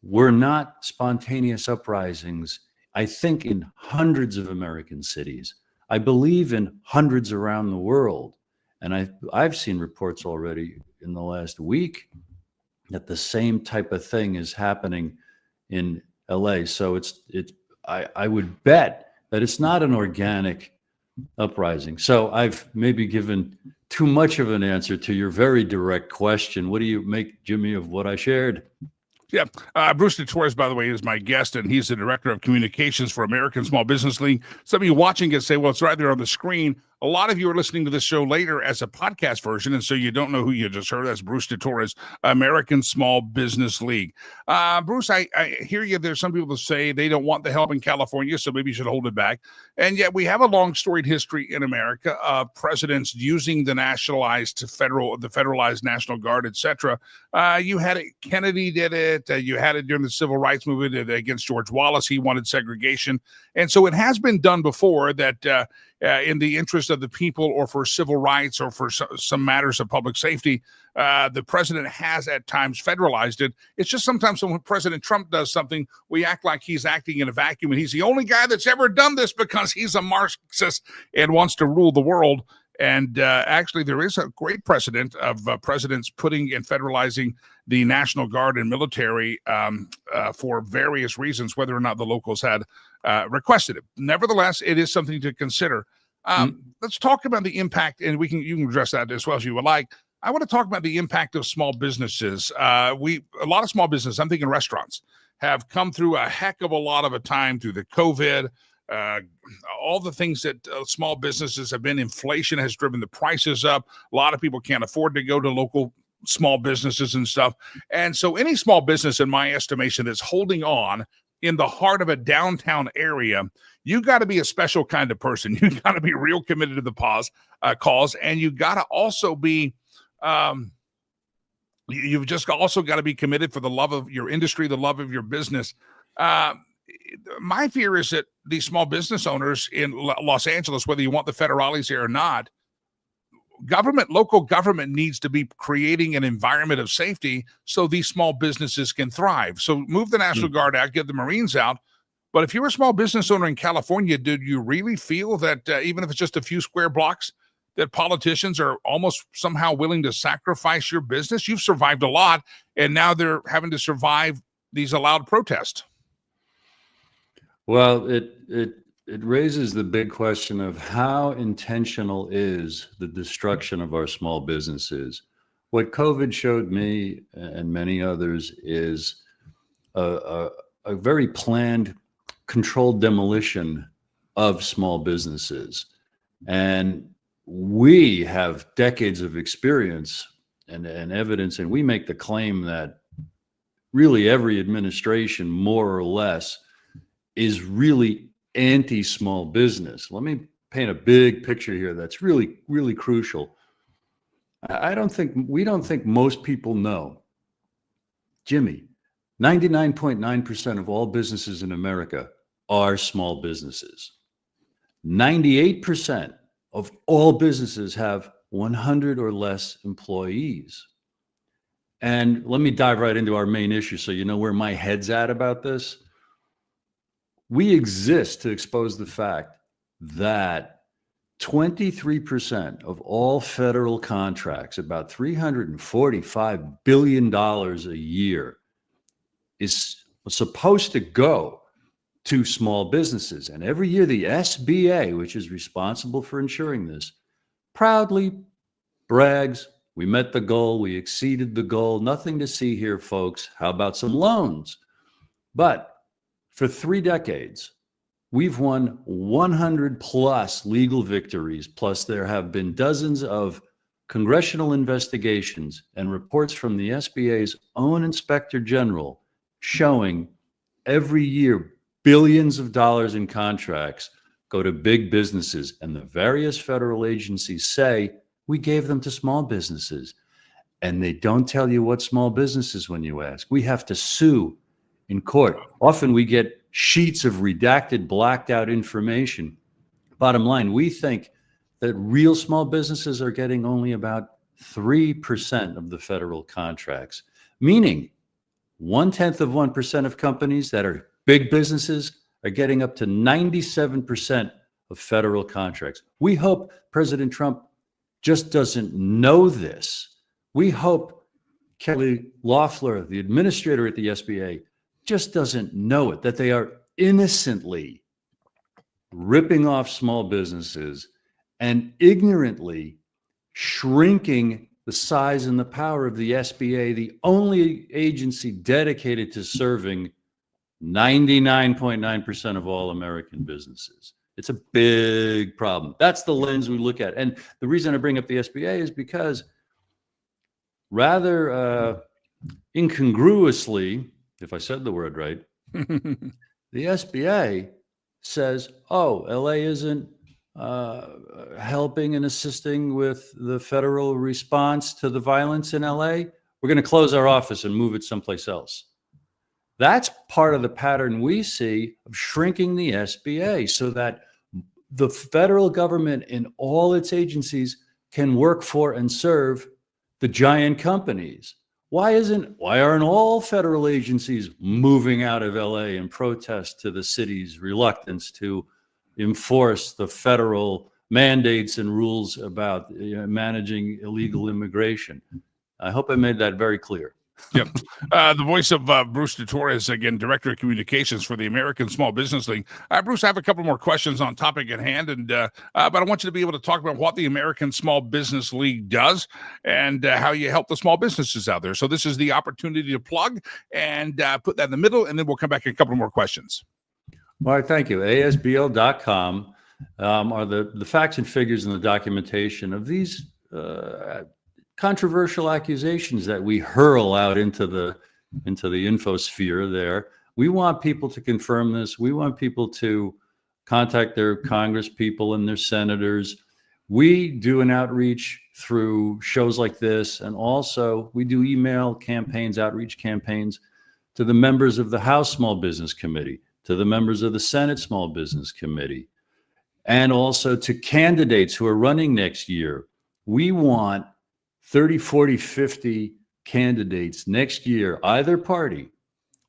were not spontaneous uprisings, I think, in hundreds of American cities. I believe in hundreds around the world. And I've seen reports already in the last week that the same type of thing is happening in LA. So I would bet that it's not an organic uprising. So I've maybe given too much of an answer to your very direct question. What do you make, Jimmy, of what I shared? Yeah. Bruce DeTorres, by the way, is my guest, and he's the director of communications for American Small Business League. Some of you watching it say, well, it's right there on the screen. A lot of you are listening to this show later as a podcast version, and so you don't know who you just heard. That's Bruce DeTorres, American Small Business League. Bruce, I hear you. There's some people that say they don't want the help in California, so maybe you should hold it back. And yet we have a long storied history in America of presidents using the federalized National Guard, etc. You had it, Kennedy did it. You had it during the Civil Rights Movement against George Wallace. He wanted segregation. And so it has been done before that in the interest of the people or for civil rights or for some matters of public safety, the president has at times federalized it. It's just sometimes when President Trump does something, we act like he's acting in a vacuum and he's the only guy that's ever done this because he's a Marxist and wants to rule the world. And actually, there is a great precedent of presidents putting and federalizing the National Guard and military for various reasons, whether or not the locals had requested it. Nevertheless, it is something to consider. Let's talk about the impact, and you can address that as well as you would like. I want to talk about the impact of small businesses. A lot of small business, I'm thinking restaurants, have come through a heck of a lot of a time through the COVID. All the things that small businesses have been, inflation has driven the prices up. A lot of people can't afford to go to local small businesses and stuff. And so any small business, in my estimation, that's holding on in the heart of a downtown area, you got to be a special kind of person. You got to be real committed to the cause, and you got to also be you've just also got to be committed for the love of your industry, the love of your business. My fear is that these small business owners in Los Angeles, whether you want the federales here or not, local government needs to be creating an environment of safety so these small businesses can thrive. So move the National Guard out, get the Marines out. But if you're a small business owner in California, did you really feel that even if it's just a few square blocks, that politicians are almost somehow willing to sacrifice your business? You've survived a lot, and now they're having to survive these allowed protests. Well, it raises the big question of how intentional is the destruction of our small businesses. What COVID showed me and many others is a very planned, controlled demolition of small businesses. And we have decades of experience and evidence, and we make the claim that really every administration, more or less, is really anti-small business. Let me paint a big picture here that's really, really crucial. We don't think most people know, Jimmy, 99.9% of all businesses in America are small businesses. 98% of all businesses have 100 or less employees. And let me dive right into our main issue so you know where my head's at about this. We exist to expose the fact that 23% of all federal contracts, about $345 billion a year, is supposed to go to small businesses. And every year, the SBA, which is responsible for ensuring this, proudly brags, we met the goal, we exceeded the goal, nothing to see here, folks. How about some loans? But for 3 decades, we've won 100 plus legal victories, plus there have been dozens of congressional investigations and reports from the SBA's own Inspector General showing every year billions of dollars in contracts go to big businesses, and the various federal agencies say we gave them to small businesses. And they don't tell you what small businesses when you ask. We have to sue in court. Often we get sheets of redacted, blacked out information. Bottom line, we think that real small businesses are getting only about 3% of the federal contracts, meaning 0.1% of companies that are big businesses are getting up to 97% of federal contracts. We hope President Trump just doesn't know this. We hope Kelly Loeffler, the administrator at the SBA, just doesn't know it, that they are innocently ripping off small businesses and ignorantly shrinking the size and the power of the SBA, the only agency dedicated to serving 99.9% of all American businesses. It's a big problem. That's the lens we look at. And the reason I bring up the SBA is because rather incongruously, if I said the word right, the SBA says, oh, LA isn't helping and assisting with the federal response to the violence in LA. We're going to close our office and move it someplace else. That's part of the pattern we see of shrinking the SBA so that the federal government in all its agencies can work for and serve the giant companies. Why aren't all federal agencies moving out of LA in protest to the city's reluctance to enforce the federal mandates and rules about managing illegal immigration? I hope I made that very clear. Yep. The voice of Bruce DeTorres, again, Director of Communications for the American Small Business League. Bruce, I have a couple more questions on topic at hand, and but I want you to be able to talk about what the American Small Business League does and how you help the small businesses out there. So this is the opportunity to plug and put that in the middle, and then we'll come back to a couple more questions. All right, thank you. ASBL.com are the facts and figures and the documentation of these controversial accusations that we hurl out into the infosphere there. We want people to confirm this. We want people to contact their Congress people and their senators. We do an outreach through shows like this, and also we do email campaigns, outreach campaigns to the members of the House Small Business Committee, to the members of the Senate Small Business Committee, and also to candidates who are running next year. We want 30, 40, 50 candidates next year, either party,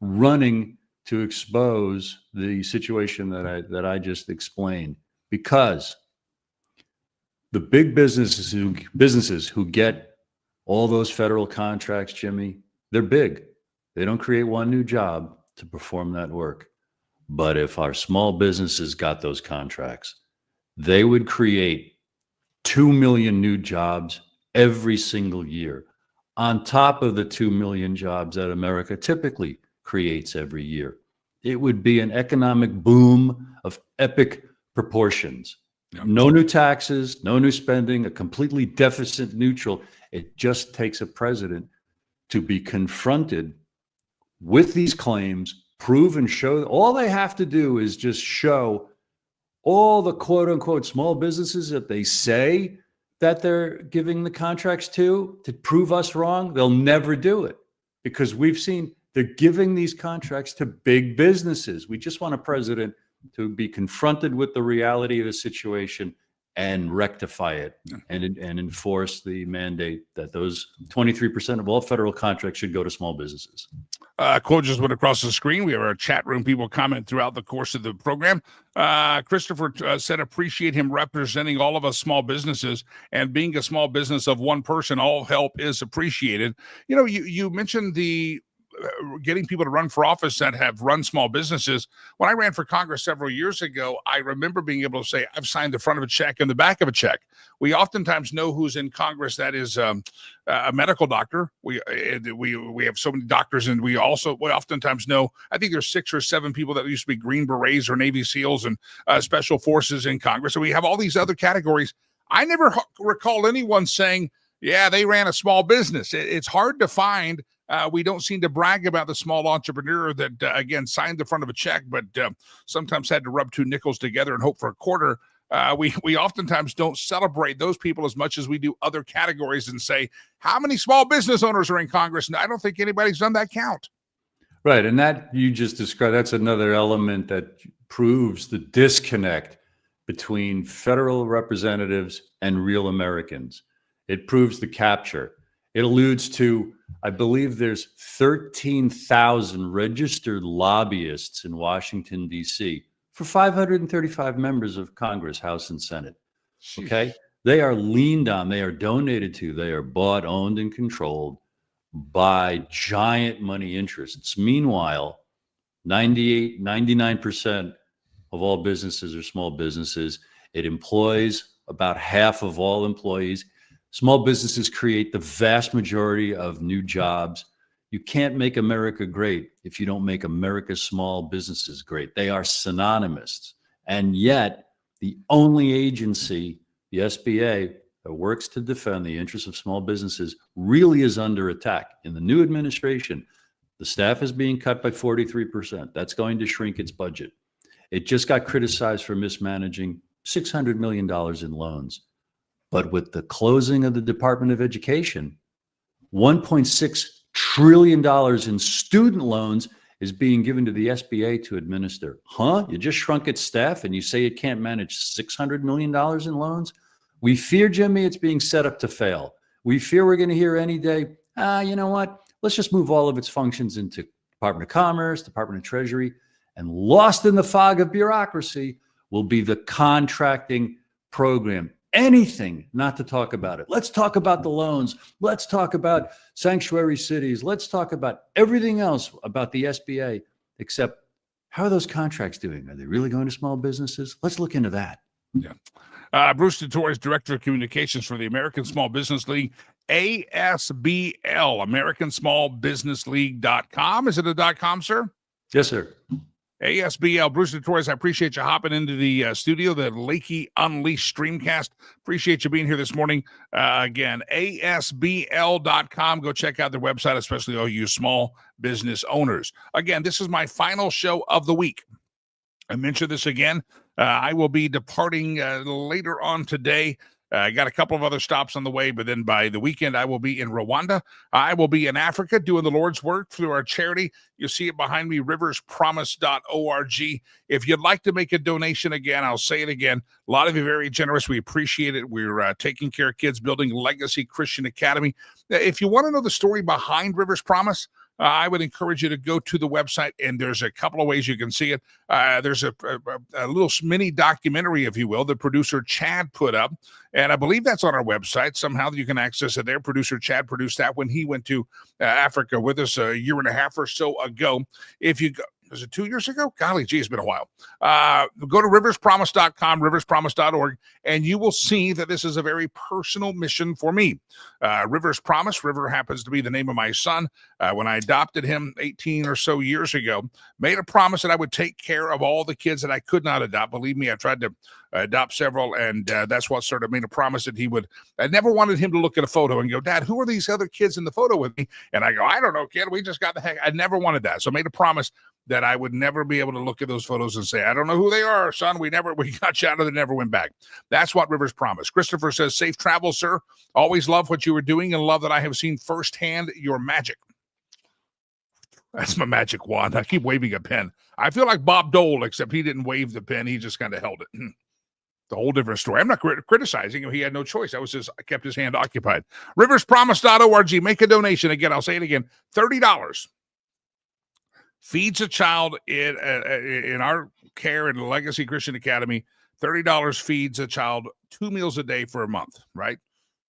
running to expose the situation that I just explained, because the big businesses who get all those federal contracts, Jimmy, they're big. They don't create one new job to perform that work. But if our small businesses got those contracts, they would create 2 million new jobs every single year, on top of the 2 million jobs that America typically creates every year. It would be an economic boom of epic proportions. Yeah. No new taxes, no new spending, a completely deficit neutral. It just takes a president to be confronted with these claims, prove and show. All they have to do is just show all the quote unquote small businesses that they say that they're giving the contracts to prove us wrong. They'll never do it, because we've seen they're giving these contracts to big businesses. We just want a president to be confronted with the reality of the situation and rectify it and enforce the mandate that those 23% of all federal contracts should go to small businesses. Quote just went across the screen. We have our chat room people comment throughout the course of the program. Christopher said, appreciate him representing all of us small businesses, and being a small business of one person, all help is appreciated. You know, you mentioned the getting people to run for office that have run small businesses. When I ran for Congress several years ago, I remember being able to say, I've signed the front of a check and the back of a check. We oftentimes know who's in Congress that is a medical doctor. We have so many doctors, and we oftentimes know, I think there's 6 or 7 people that used to be Green Berets or Navy SEALs and special forces in Congress. So we have all these other categories. I never recall anyone saying, yeah, they ran a small business. It's hard to find. We don't seem to brag about the small entrepreneur that, again, signed the front of a check, but sometimes had to rub 2 nickels together and hope for a quarter. We oftentimes don't celebrate those people as much as we do other categories and say, how many small business owners are in Congress? And I don't think anybody's done that count. Right. And that you just described, that's another element that proves the disconnect between federal representatives and real Americans. It proves the capture. It alludes to, I believe there's 13,000 registered lobbyists in Washington, D.C. for 535 members of Congress, House and Senate. Okay? They are leaned on, they are donated to, they are bought, owned, and controlled by giant money interests. Meanwhile, 99% of all businesses are small businesses. It employs about half of all employees. Small businesses create the vast majority of new jobs. You can't make America great if you don't make America's small businesses great. They are synonymous. And yet, the only agency, the SBA, that works to defend the interests of small businesses really is under attack. In the new administration, the staff is being cut by 43%. That's going to shrink its budget. It just got criticized for mismanaging $600 million in loans. But with the closing of the Department of Education, $1.6 trillion in student loans is being given to the SBA to administer. Huh? You just shrunk its staff and you say it can't manage $600 million in loans? We fear, Jimmy, it's being set up to fail. We fear we're going to hear any day, you know what? Let's just move all of its functions into Department of Commerce, Department of Treasury, and lost in the fog of bureaucracy will be the contracting program. Anything not to talk about it. Let's talk about the loans. Let's talk about sanctuary cities. Let's talk about everything else about the SBA, except how are those contracts doing? Are they really going to small businesses? Let's look into that. Yeah. Bruce DeTore is Director of Communications for the American Small Business League, ASBL, AmericanSmallBusinessLeague.com. Is it a .com, sir? Yes, sir. ASBL, Bruce DeTore, I appreciate you hopping into the studio, the Lakey Unleashed Streamcast. Appreciate you being here this morning. Again, ASBL.com. Go check out their website, especially all you small business owners. Again, this is my final show of the week. I mentioned this again. I will be departing later on today I got a couple of other stops on the way, but then by the weekend, I will be in Rwanda. I will be in Africa doing the Lord's work through our charity. You'll see it behind me, riverspromise.org. If you'd like to make a donation again, I'll say it again. A lot of you are very generous. We appreciate it. We're taking care of kids, building Legacy Christian Academy. If you want to know the story behind Rivers Promise, I would encourage you to go to the website, and there's a couple of ways you can see it. There's a little mini documentary, if you will, the producer Chad put up, and I believe that's on our website. Somehow you can access it there. Producer Chad produced that when he went to Africa with us a year and a half or so ago. If you go, was it 2 years ago? Golly, gee, it's been a while. Go to riverspromise.com, riverspromise.org, and you will see that this is a very personal mission for me. Rivers Promise, River happens to be the name of my son. When I adopted him 18 or so years ago, made a promise that I would take care of all the kids that I could not adopt. Believe me, I tried to adopt several, and that's what sort of made a promise that I never wanted him to look at a photo and go, Dad, who are these other kids in the photo with me? And I go, I don't know, kid, we just got the heck. I never wanted that. So I made a promise that I would never be able to look at those photos and say, I don't know who they are, son. We got you out of there, never went back. That's what Rivers Promise. Christopher says, safe travel, sir. Always love what you were doing and love that I have seen firsthand your magic. That's my magic wand. I keep waving a pen. I feel like Bob Dole, except he didn't wave the pen. He just kind of held it. It's a whole different story. I'm not criticizing him. He had no choice. I kept his hand occupied. Riverspromise.org. Make a donation. Again, I'll say it again. $30. Feeds a child in our care in the Legacy Christian Academy. $30 feeds a child 2 meals a day for a month, right?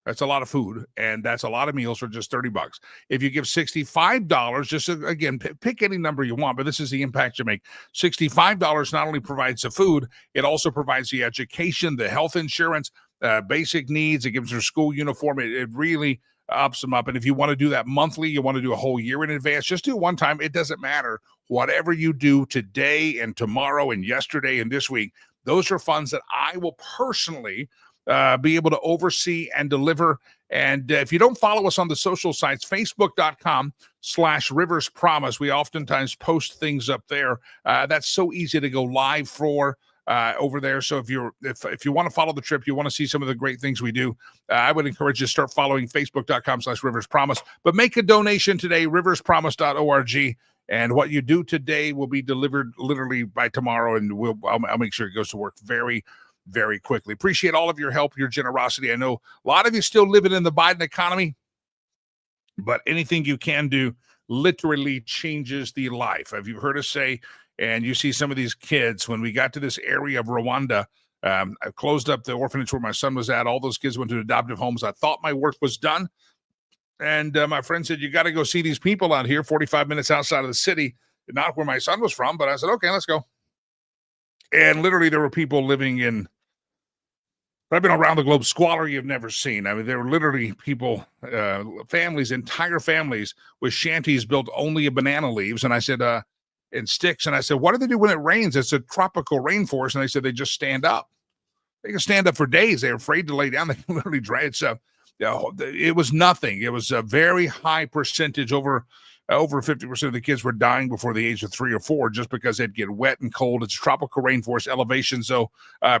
That's a lot of food, and that's a lot of meals for just $30. If you give $65, just again, pick any number you want, but this is the impact you make. $65 not only provides the food, it also provides the education, the health insurance, basic needs. It gives their school uniform. It really ups them up. And if you want to do that monthly, you want to do a whole year in advance, just do it one time. It doesn't matter. Whatever you do today and tomorrow and yesterday and this week, those are funds that I will personally be able to oversee and deliver. And if you don't follow us on the social sites, facebook.com/Rivers Promise. We oftentimes post things up there. That's so easy to go live for over there. So if you want to follow the trip, you want to see some of the great things we do, I would encourage you to start following facebook.com/Rivers Promise. But make a donation today, riverspromise.org. And what you do today will be delivered literally by tomorrow, and I'll make sure it goes to work very, very quickly. Appreciate all of your help, your generosity. I know a lot of you still living in the Biden economy, but anything you can do literally changes the life. Have you heard us say, and you see some of these kids, when we got to this area of Rwanda, I closed up the orphanage where my son was at. All those kids went to adoptive homes. I thought my work was done. And my friend said, you got to go see these people out here 45 minutes outside of the city, not where my son was from. But I said, okay, let's go. And literally there were people living in, I've been around the globe, squalor you've never seen. I mean, there were literally people, families, entire families with shanties built only of banana leaves. And I said, and sticks. And I said, what do they do when it rains? It's a tropical rainforest. And they said, they just stand up. They can stand up for days. They're afraid to lay down. They can literally dry it. So it was nothing. It was a very high percentage. Over 50% of the kids were dying before the age of 3 or 4 just because they'd get wet and cold. It's tropical rainforest elevations, though,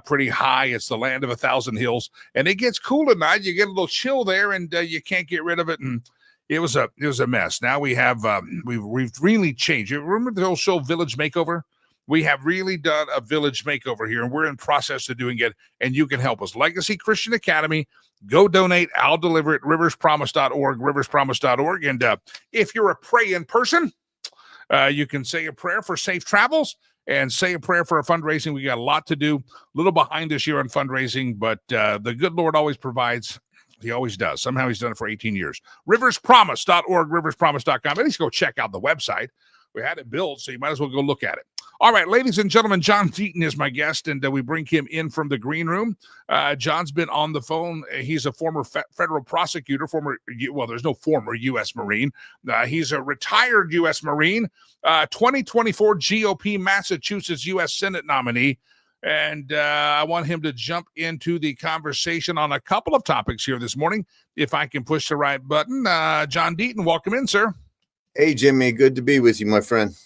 pretty high. It's the land of 1,000 hills, and it gets cool at night. You get a little chill there, and you can't get rid of it. And it was a mess. Now we have we've really changed. You remember the whole show Village Makeover? We have really done a village makeover here, and we're in process of doing it, and you can help us. Legacy Christian Academy. Go donate. I'll deliver it. Riverspromise.org, riverspromise.org. And if you're a praying person, you can say a prayer for safe travels and say a prayer for our fundraising. We got a lot to do, a little behind this year on fundraising, but the good Lord always provides. He always does. Somehow he's done it for 18 years. Riverspromise.org, riverspromise.com. At least go check out the website. We had it built, so you might as well go look at it. All right, ladies and gentlemen, John Deaton is my guest, and we bring him in from the green room. John's been on the phone. He's a former federal prosecutor, there's no former U.S. Marine. He's a retired U.S. Marine, 2024 GOP Massachusetts U.S. Senate nominee. And I want him to jump into the conversation on a couple of topics here this morning, if I can push the right button. John Deaton, welcome in, sir. Hey, Jimmy. Good to be with you, my friend.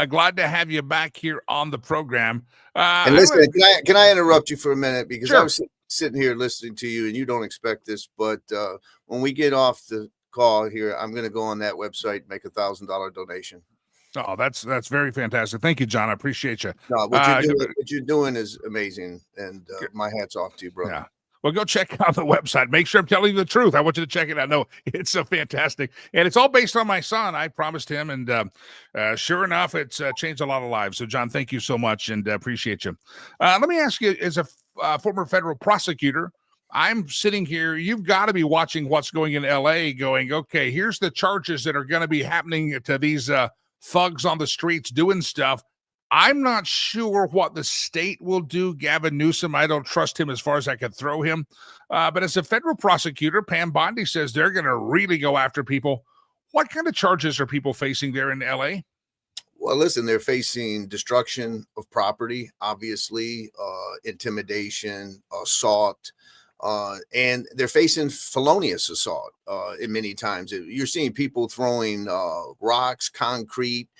Glad to have you back here on the program. And listen, can I interrupt you for a minute? Because sure. sitting here listening to you, and you don't expect this, but when we get off the call here, I'm going to go on that website and make $1,000 donation. Oh, that's very fantastic. Thank you, John. I appreciate you. No, what you're doing is amazing, and my hat's off to you, brother. Yeah. Well, go check out the website. Make sure I'm telling you the truth. I want you to check it out. No, it's so fantastic. And it's all based on my son. I promised him. And sure enough, it's changed a lot of lives. So, John, thank you so much and appreciate you. Let me ask you, as a former federal prosecutor, I'm sitting here. You've got to be watching what's going in L.A. going, okay, here's the charges that are going to be happening to these thugs on the streets doing stuff. I'm not sure what the state will do. Gavin Newsom, I don't trust him as far as I could throw him. But as a federal prosecutor, Pam Bondi says they're going to really go after people. What kind of charges are people facing there in L.A.? Well, listen, they're facing destruction of property, obviously, intimidation, assault, and they're facing felonious assault in many times. You're seeing people throwing rocks, concrete,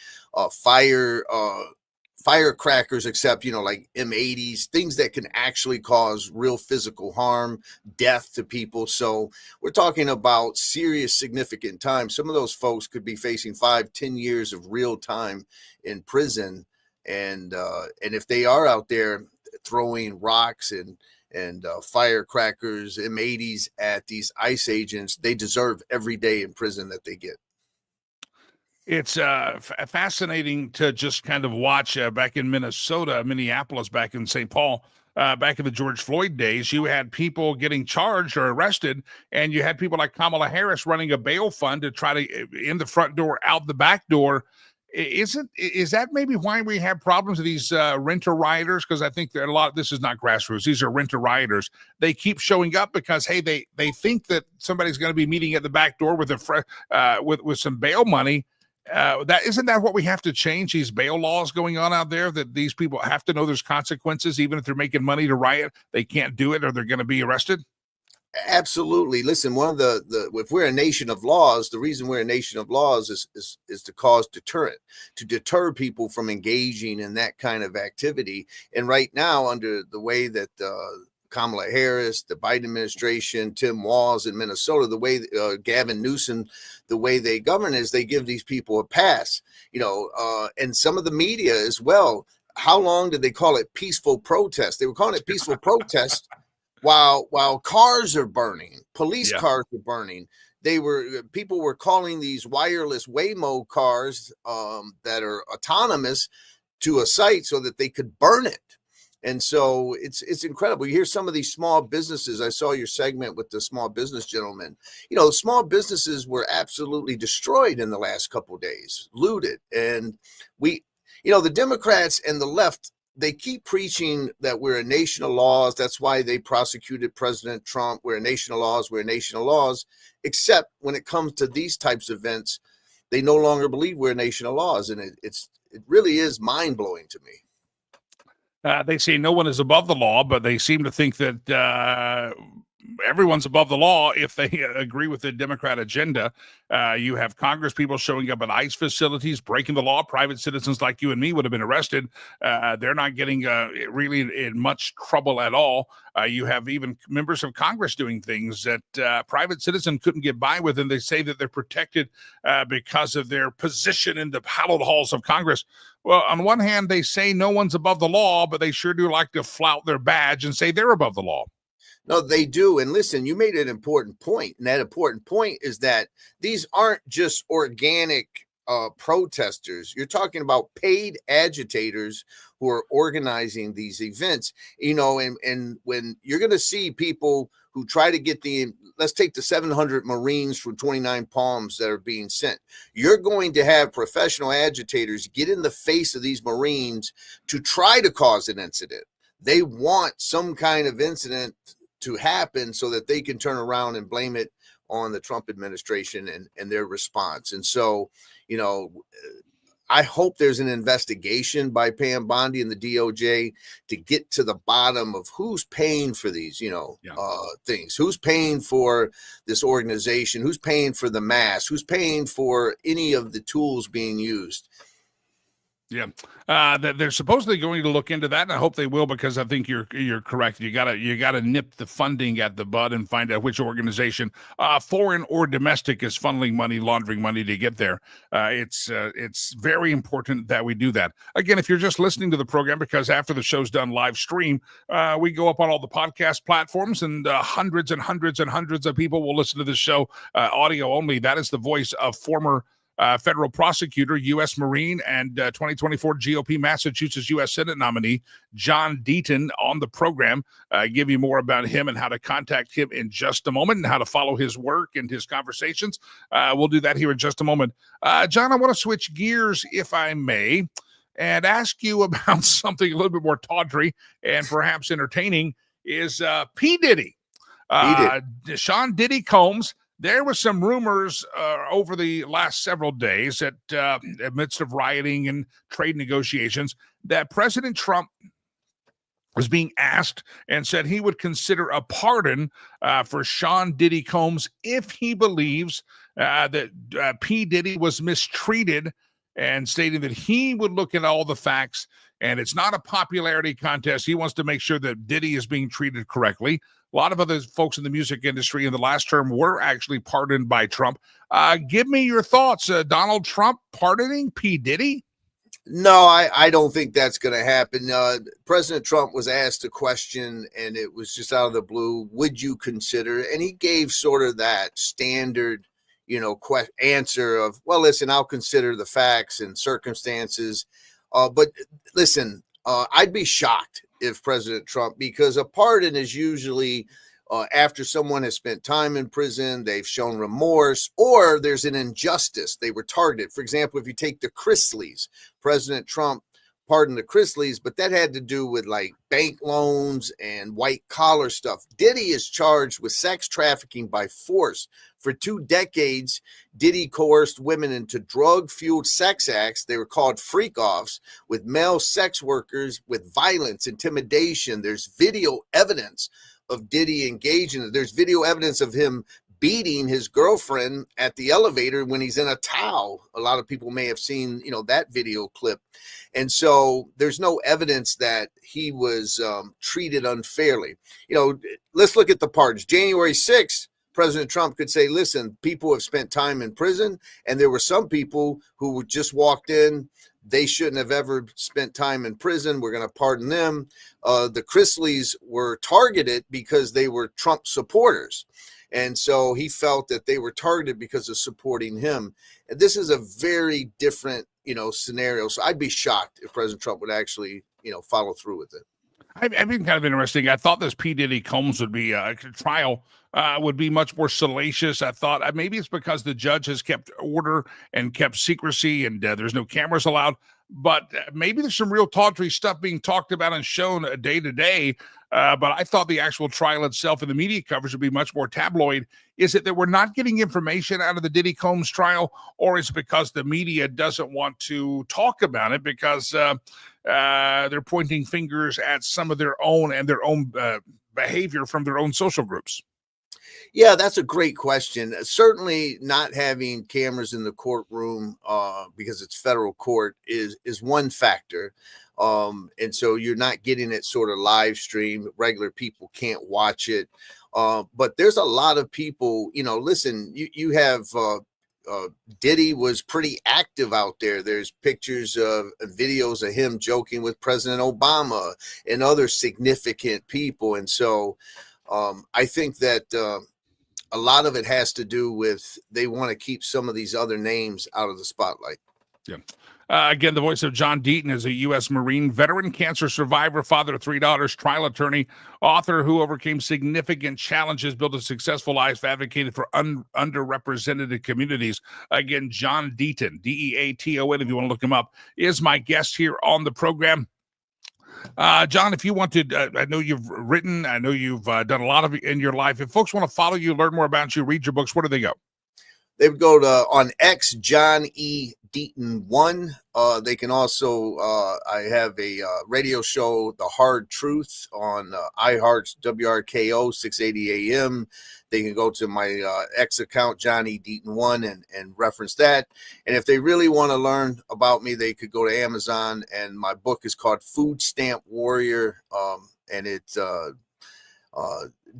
firecrackers, except, like M80s, things that can actually cause real physical harm, death to people. So we're talking about serious, significant time. Some of those folks could be facing 5-10 years of real time in prison. And if they are out there throwing rocks and firecrackers, M80s at these ICE agents, they deserve every day in prison that they get. It's fascinating to just kind of watch back in Minneapolis, back in St. Paul, back in the George Floyd days. You had people getting charged or arrested, and you had people like Kamala Harris running a bail fund to try to in the front door, out the back door. Is that maybe why we have problems with these renter rioters? Because I think that this is not grassroots. These are renter rioters. They keep showing up because, hey, they think that somebody's going to be meeting at the back door with with some bail money. Isn't that what we have to change, these bail laws going on out there, that these people have to know there's consequences, even if they're making money to riot, they can't do it or they're going to be arrested? Absolutely. Listen, one of the if we're a nation of laws, the reason we're a nation of laws is to cause deterrent, to deter people from engaging in that kind of activity. And right now, under the way that Kamala Harris, the Biden administration, Tim Walz in Minnesota, the way Gavin Newsom, the way they govern is they give these people a pass, and some of the media as well. How long did they call it peaceful protest? They were calling it peaceful protest while cars are burning, police cars are burning. People were calling these wireless Waymo cars that are autonomous to a site so that they could burn it. And so it's incredible. You hear some of these small businesses. I saw your segment with the small business gentleman. Small businesses were absolutely destroyed in the last couple of days, looted. And the Democrats and the left, they keep preaching that we're a nation of laws. That's why they prosecuted President Trump. We're a nation of laws. We're a nation of laws. Except when it comes to these types of events, they no longer believe we're a nation of laws. And it really is mind blowing to me. They say no one is above the law, but they seem to think that everyone's above the law if they agree with the Democrat agenda. You have Congress people showing up at ICE facilities, breaking the law. Private citizens like you and me would have been arrested. They're not getting really in much trouble at all. You have even members of Congress doing things that private citizen couldn't get by with, and they say that they're protected because of their position in the hallowed halls of Congress. Well, on one hand, they say no one's above the law, but they sure do like to flout their badge and say they're above the law. No, they do. And listen, you made an important point. And that important point is that these aren't just organic protesters. You're talking about paid agitators who are organizing these events, and when you're going to see people who try to get let's take the 700 Marines from 29 Palms that are being sent. You're going to have professional agitators get in the face of these Marines to try to cause an incident. They want some kind of incident to happen so that they can turn around and blame it on the Trump administration and their response. And so, I hope there's an investigation by Pam Bondi and the DOJ to get to the bottom of who's paying for these, things, who's paying for this organization, who's paying for the mask, who's paying for any of the tools being used. Yeah, they're supposedly going to look into that, and I hope they will, because I think you're correct. You gotta nip the funding at the bud and find out which organization, foreign or domestic, is funneling money, laundering money to get there. It's very important that we do that. Again, if you're just listening to the program, because after the show's done live stream, we go up on all the podcast platforms, and hundreds and hundreds and hundreds of people will listen to this show audio only. That is the voice of former federal prosecutor, U.S. Marine, and 2024 GOP Massachusetts U.S. Senate nominee, John Deaton, on the program. Give you more about him and how to contact him in just a moment, and how to follow his work and his conversations. We'll do that here in just a moment. John, I want to switch gears, if I may, and ask you about something a little bit more tawdry and perhaps entertaining, is P. Diddy. Sean Diddy Combs. There were some rumors over the last several days that amidst of rioting and trade negotiations, that President Trump was being asked and said he would consider a pardon for Sean Diddy Combs if he believes that P. Diddy was mistreated, and stating that he would look at all the facts, and it's not a popularity contest. He wants to make sure that Diddy is being treated correctly. A lot of other folks in the music industry in the last term were actually pardoned by Trump. Give me your thoughts. Donald Trump pardoning P. Diddy? No, I don't think that's going to happen. President Trump was asked a question, and it was just out of the blue. Would you consider? And he gave sort of that standard, answer of, well, listen, I'll consider the facts and circumstances. But listen, I'd be shocked if President Trump, because a pardon is usually after someone has spent time in prison, they've shown remorse, or there's an injustice. They were targeted. For example, if you take the Chrisleys, President Trump pardoned the Chrisleys, but that had to do with like bank loans and white collar stuff. Diddy is charged with sex trafficking by force. For 2 decades, Diddy coerced women into drug-fueled sex acts. They were called freak-offs, with male sex workers, with violence, intimidation. There's video evidence of Diddy engaging. There's video evidence of him beating his girlfriend at the elevator when he's in a towel. A lot of people may have seen, that video clip. And so there's no evidence that he was treated unfairly. Let's look at the pardons. January 6th, President Trump could say, listen, people have spent time in prison, and there were some people who just walked in. They shouldn't have ever spent time in prison. We're going to pardon them. The Chrisleys were targeted because they were Trump supporters. And so he felt that they were targeted because of supporting him. And this is a very different, scenario. So I'd be shocked if President Trump would actually, follow through with it. I've been kind of interesting. I thought this P. Diddy Combs would be trial would be much more salacious. I thought maybe it's because the judge has kept order and kept secrecy, and there's no cameras allowed. But maybe there's some real tawdry stuff being talked about and shown day to day. But I thought the actual trial itself and the media coverage would be much more tabloid. Is it that we're not getting information out of the Diddy Combs trial, or is it because the media doesn't want to talk about it because they're pointing fingers at some of their own and their own behavior from their own social groups? Yeah, that's a great question. Certainly not having cameras in the courtroom because it's federal court is one factor. And so you're not getting it sort of live stream. Regular people can't watch it. But there's a lot of people, listen, you have Diddy was pretty active out there. There's pictures of videos of him joking with President Obama and other significant people. And so I think that a lot of it has to do with they want to keep some of these other names out of the spotlight. Yeah. Again, the voice of John Deaton is a U.S. Marine veteran, cancer survivor, father of 3 daughters, trial attorney, author who overcame significant challenges, built a successful life, advocated for underrepresented communities. Again, John Deaton, Deaton, if you want to look him up, is my guest here on the program. John, if you want to, I know you've written, I know you've done a lot of it in your life. If folks want to follow you, learn more about you, read your books, where do they go? They would go to on X, John E. Deaton 1. They can also, I have a radio show, The Hard Truth, on iHeart's WRKO 680 AM. They can go to my X account, John E. Deaton 1, and reference that. And if they really want to learn about me, they could go to Amazon. And my book is called Food Stamp Warrior. And it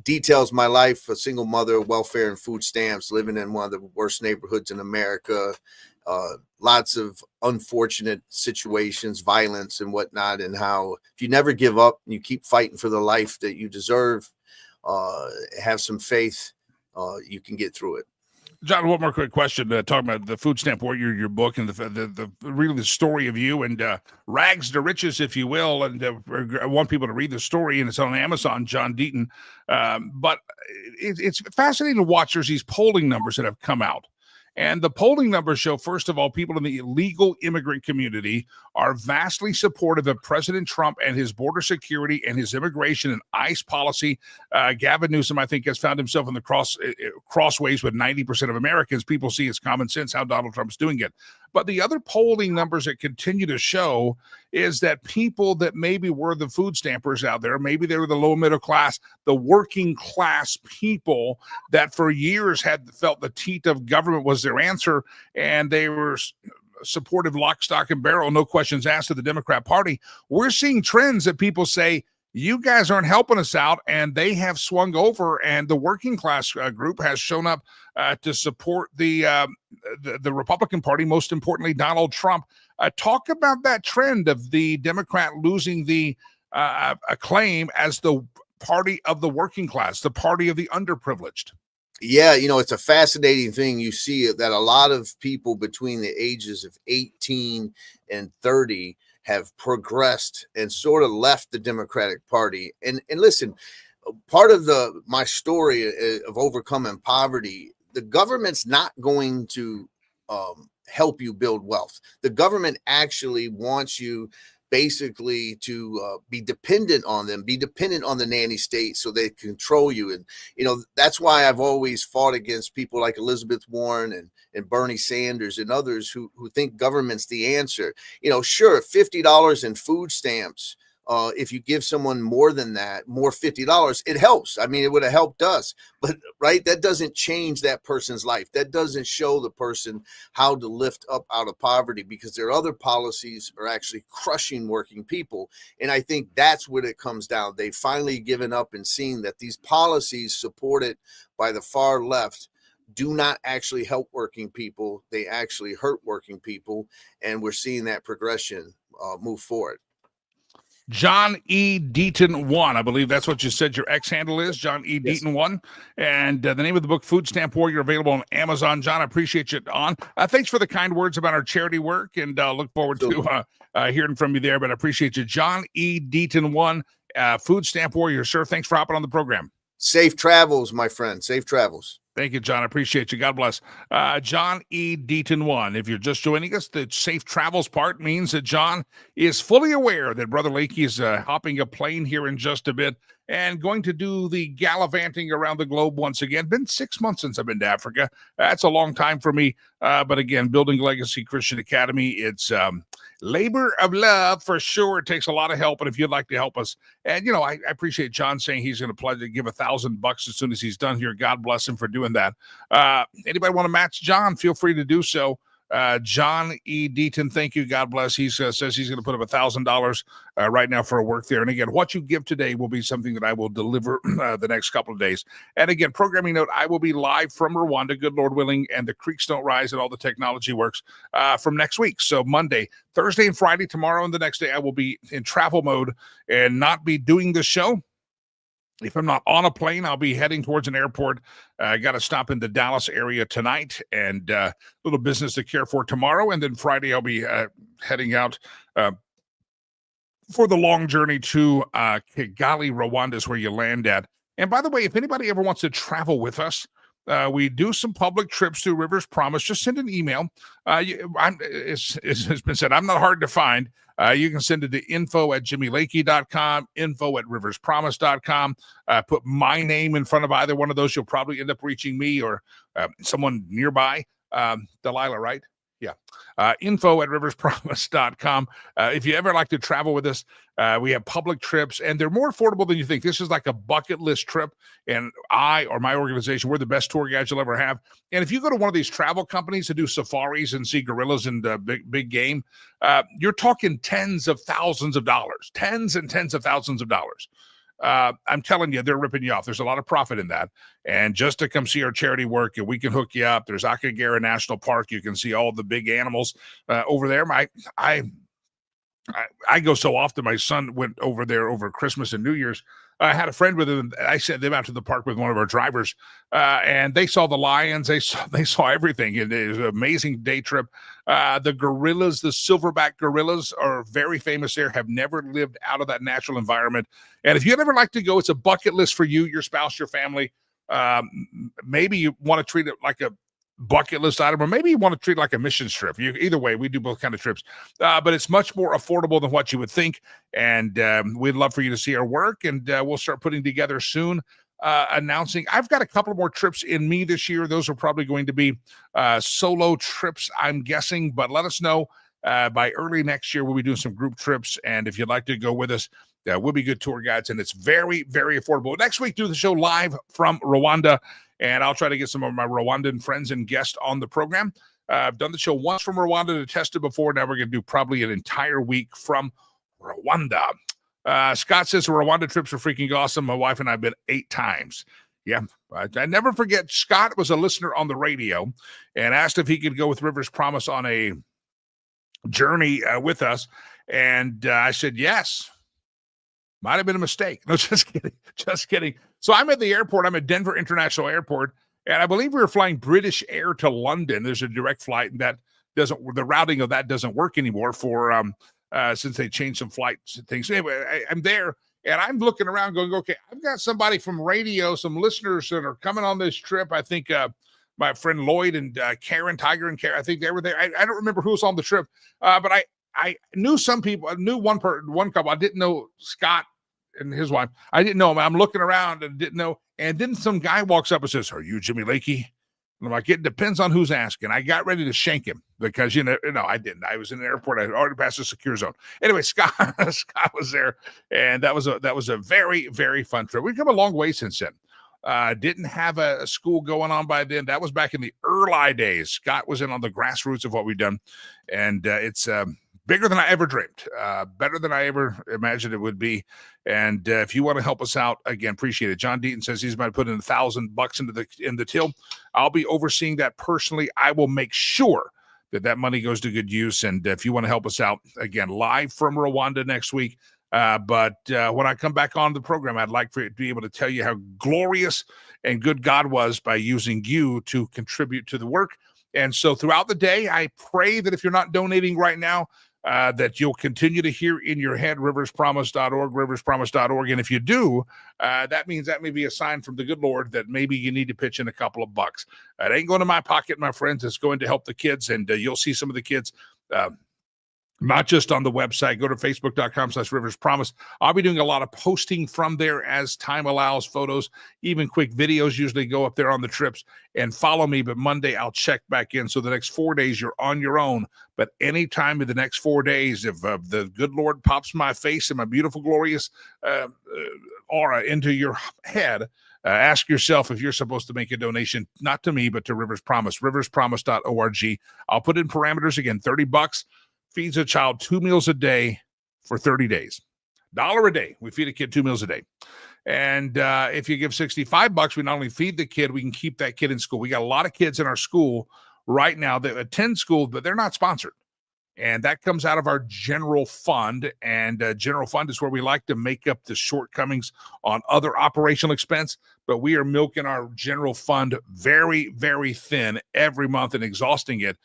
details my life, a single mother, welfare and food stamps, living in one of the worst neighborhoods in America. Lots of unfortunate situations, violence and whatnot, and how if you never give up and you keep fighting for the life that you deserve, have some faith, you can get through it. John, one more quick question. Talking about the Food Stamp Warrior, your book, and the really the story of you and rags to riches, if you will. And I want people to read the story, and it's on Amazon, John Deaton. But it's fascinating to watch. There's these polling numbers that have come out. And the polling numbers show, first of all, people in the illegal immigrant community are vastly supportive of President Trump and his border security and his immigration and ICE policy. Gavin Newsom, I think, has found himself in the crossways with 90% of Americans. People see it's common sense how Donald Trump's doing it. But the other polling numbers that continue to show is that people that maybe were the food stampers out there, maybe they were the low middle class, the working class people that for years had felt the teat of government was their answer, and they were supportive lock, stock, and barrel, no questions asked of the Democrat Party. We're seeing trends that people say, you guys aren't helping us out, and they have swung over, and the working class group has shown up to support the Republican Party, most importantly, Donald Trump. Talk about that trend of the Democrat losing the acclaim as the party of the working class, the party of the underprivileged. Yeah, it's a fascinating thing. You see that a lot of people between the ages of 18 and 30 have progressed and sort of left the Democratic Party. And listen, part of my story of overcoming poverty, the government's not going to help you build wealth. The government actually wants you basically to be dependent on them, be dependent on the nanny state so they control you. And, that's why I've always fought against people like Elizabeth Warren and Bernie Sanders and others who think government's the answer. Sure, $50 in food stamps. If you give someone more than that, more $50, it helps. I mean, it would have helped us, but right, that doesn't change that person's life. That doesn't show the person how to lift up out of poverty, because their other policies are actually crushing working people. And I think that's what it comes down. They've finally given up and seen that these policies supported by the far left do not actually help working people. They actually hurt working people. And we're seeing that progression move forward. John E. Deaton 1. I believe that's what you said your X handle is, John E. Yes. Deaton 1. And the name of the book, Food Stamp Warrior, available on Amazon. John, I appreciate you on. Thanks for the kind words about our charity work, and look forward to hearing from you there. But I appreciate you. John E. Deaton 1, Food Stamp Warrior. Sir, thanks for hopping on the program. Safe travels, my friend. Safe travels. Thank you, John. I appreciate you. God bless. John E. Deaton 1. If you're just joining us, the safe travels part means that John is fully aware that Brother Lakey is hopping a plane here in just a bit and going to do the gallivanting around the globe once again. Been 6 months since I've been to Africa. That's a long time for me. But again, building Legacy Christian Academy, it's labor of love for sure. It takes a lot of help. And if you'd like to help us, and I appreciate John saying he's going to pledge to give $1,000 as soon as he's done here. God bless him for doing that. Anybody want to match John? Feel free to do so. John E. Deaton, thank you. God bless. He says he's going to put up $1,000 right now for a work there. And again, what you give today will be something that I will deliver the next couple of days. And again, programming note, I will be live from Rwanda, good Lord willing, and the creeks don't rise and all the technology works from next week. So Monday, Thursday, and Friday, tomorrow, and the next day, I will be in travel mode and not be doing the show. If I'm not on a plane, I'll be heading towards an airport. I got to stop in the Dallas area tonight, and a little business to care for tomorrow. And then Friday, I'll be heading out for the long journey to Kigali, Rwanda is where you land at. And by the way, if anybody ever wants to travel with us, we do some public trips through Rivers Promise. Just send an email. It's been said, I'm not hard to find. You can send it to info@jimmylakey.com, info@riverspromise.com. Put my name in front of either one of those. You'll probably end up reaching me or someone nearby. Delilah, right? Yeah. Info@riverspromise.com. If you ever like to travel with us, we have public trips, and they're more affordable than you think. This is like a bucket list trip, and I or my organization, we're the best tour guides you'll ever have. And if you go to one of these travel companies to do safaris and see gorillas and big game, you're talking tens and tens of thousands of dollars. I'm telling you, they're ripping you off. There's a lot of profit in that. And just to come see our charity work, and we can hook you up. There's Akagera National Park. You can see all the big animals over there. I go so often. My son went over there over Christmas and New Year's. I had a friend with him. I sent them out to the park with one of our drivers, and they saw the lions. They saw everything. It was an amazing day trip. The gorillas, the silverback gorillas, are very famous there. Have never lived out of that natural environment. And if you'd ever like to go, it's a bucket list for you, your spouse, your family. Maybe you want to treat it like a bucket list item, or maybe you want to treat it like a mission trip. Either way, we do both kind of trips, but it's much more affordable than what you would think. And we'd love for you to see our work, and we'll start putting together soon. Announcing, I've got a couple more trips in me this year. Those are probably going to be solo trips, I'm guessing, but let us know by early next year. We'll be doing some group trips, and if you'd like to go with us, we'll be good tour guides, and it's very, very affordable. Next week, do the show live from Rwanda, and I'll try to get some of my Rwandan friends and guests on the program. I've done the show once from Rwanda to test it before. Now we're going to do probably an entire week from Rwanda. Scott says Rwanda trips are freaking awesome. My wife and I have been 8 times. Yeah, I never forget. Scott was a listener on the radio and asked if he could go with Rivers Promise on a journey with us. And I said, yes. Might have been a mistake. No, just kidding. So I'm at the airport. I'm at Denver International Airport, and I believe we were flying British Air to London. There's a direct flight, and the routing of that doesn't work anymore since they changed some flights and things. So anyway, I'm there, and I'm looking around going, okay, I've got somebody from radio, some listeners that are coming on this trip. I think my friend Lloyd and Karen, Tiger and Karen, I think they were there. I don't remember who was on the trip, but I knew some people. I knew one couple. I didn't know Scott and his wife. I didn't know him. I'm looking around and didn't know. And then some guy walks up and says, "Are you Jimmy Lakey?" And I'm like, "It depends on who's asking." I got ready to shank him because I didn't. I was in the airport. I had already passed the secure zone. Anyway, Scott was there, and that was a very, very fun trip. We've come a long way since then. Didn't have a school going on by then. That was back in the early days. Scott was in on the grassroots of what we've done, and it's bigger than I ever dreamed, better than I ever imagined it would be. And if you want to help us out, again, appreciate it. John Deaton says he's about to put in $1,000 in the till. I'll be overseeing that personally. I will make sure that money goes to good use. And if you want to help us out, again, live from Rwanda next week. But when I come back on the program, I'd like for you to be able to tell you how glorious and good God was by using you to contribute to the work. And so throughout the day, I pray that if you're not donating right now, that you'll continue to hear in your head riverspromise.org. And if you do, that means that may be a sign from the good Lord that maybe you need to pitch in a couple of bucks. It ain't going to my pocket, my friends. It's going to help the kids, and you'll see some of the kids not just on the website. Go to facebook.com/riverspromise. I'll be doing a lot of posting from there as time allows. Photos, even quick videos usually go up there on the trips. And follow me, but Monday I'll check back in. So the next 4 days you're on your own. But anytime in the next 4 days, if the good Lord pops my face and my beautiful, glorious aura into your head, ask yourself if you're supposed to make a donation, not to me, but to Rivers Promise, riverspromise.org. I'll put in parameters again, $30. Feeds a child 2 meals a day for 30 days. $1 a day. We feed a kid 2 meals a day. And if you give $65, we not only feed the kid, we can keep that kid in school. We got a lot of kids in our school right now that attend school, but they're not sponsored. And that comes out of our general fund. And general fund is where we like to make up the shortcomings on other operational expense. But we are milking our general fund very, very thin every month and exhausting it,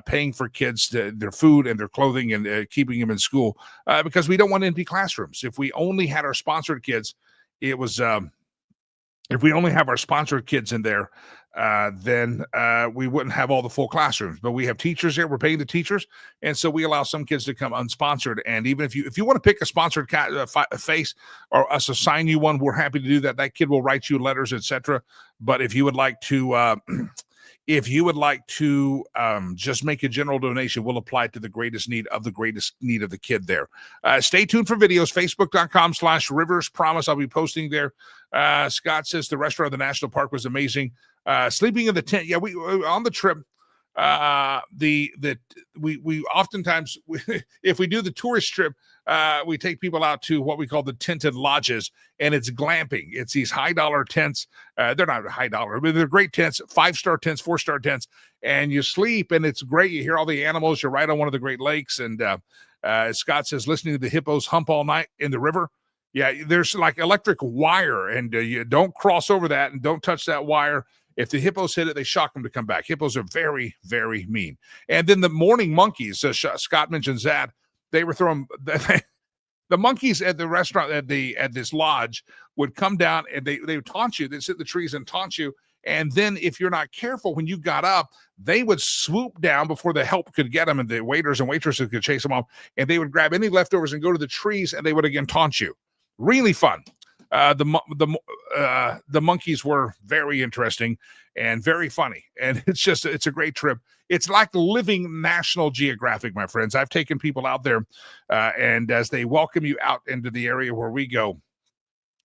paying for kids their food and their clothing and keeping them in school because we don't want empty classrooms. If we only had our sponsored kids, it was if we only have our sponsored kids in there, then we wouldn't have all the full classrooms. But we have teachers here. We're paying the teachers, and so we allow some kids to come unsponsored. And even if you want to pick a sponsored face or us assign you one, we're happy to do that. That kid will write you letters, etc. But if you would like to just make a general donation, we'll apply it to the greatest need of the kid there. Stay tuned for videos, facebook.com/Rivers Promise. I'll be posting there. Scott says the restaurant at the National Park was amazing. Sleeping in the tent. Yeah, we on the trip. We oftentimes, if we do the tourist trip, we take people out to what we call the tented lodges, and it's glamping. It's these high dollar tents. They're not high dollar, but they're great tents, 5-star tents, 4-star tents, and you sleep, and it's great. You hear all the animals. You're right on one of the Great Lakes, and Scott says listening to the hippos hump all night in the river. Yeah, there's like electric wire, and you don't cross over that, and don't touch that wire. If the hippos hit it, they shock them to come back. Hippos are very, very mean. And then the morning monkeys, Scott mentions that, they were throwing the monkeys at the restaurant at this lodge would come down, and they would taunt you. They'd sit in the trees and taunt you. And then if you're not careful, when you got up, they would swoop down before the help could get them, and the waiters and waitresses could chase them off. And they would grab any leftovers and go to the trees, and they would again taunt you. Really fun. The monkeys were very interesting and very funny, and it's a great trip. It's like living National Geographic, my friends. I've taken people out there, and as they welcome you out into the area where we go,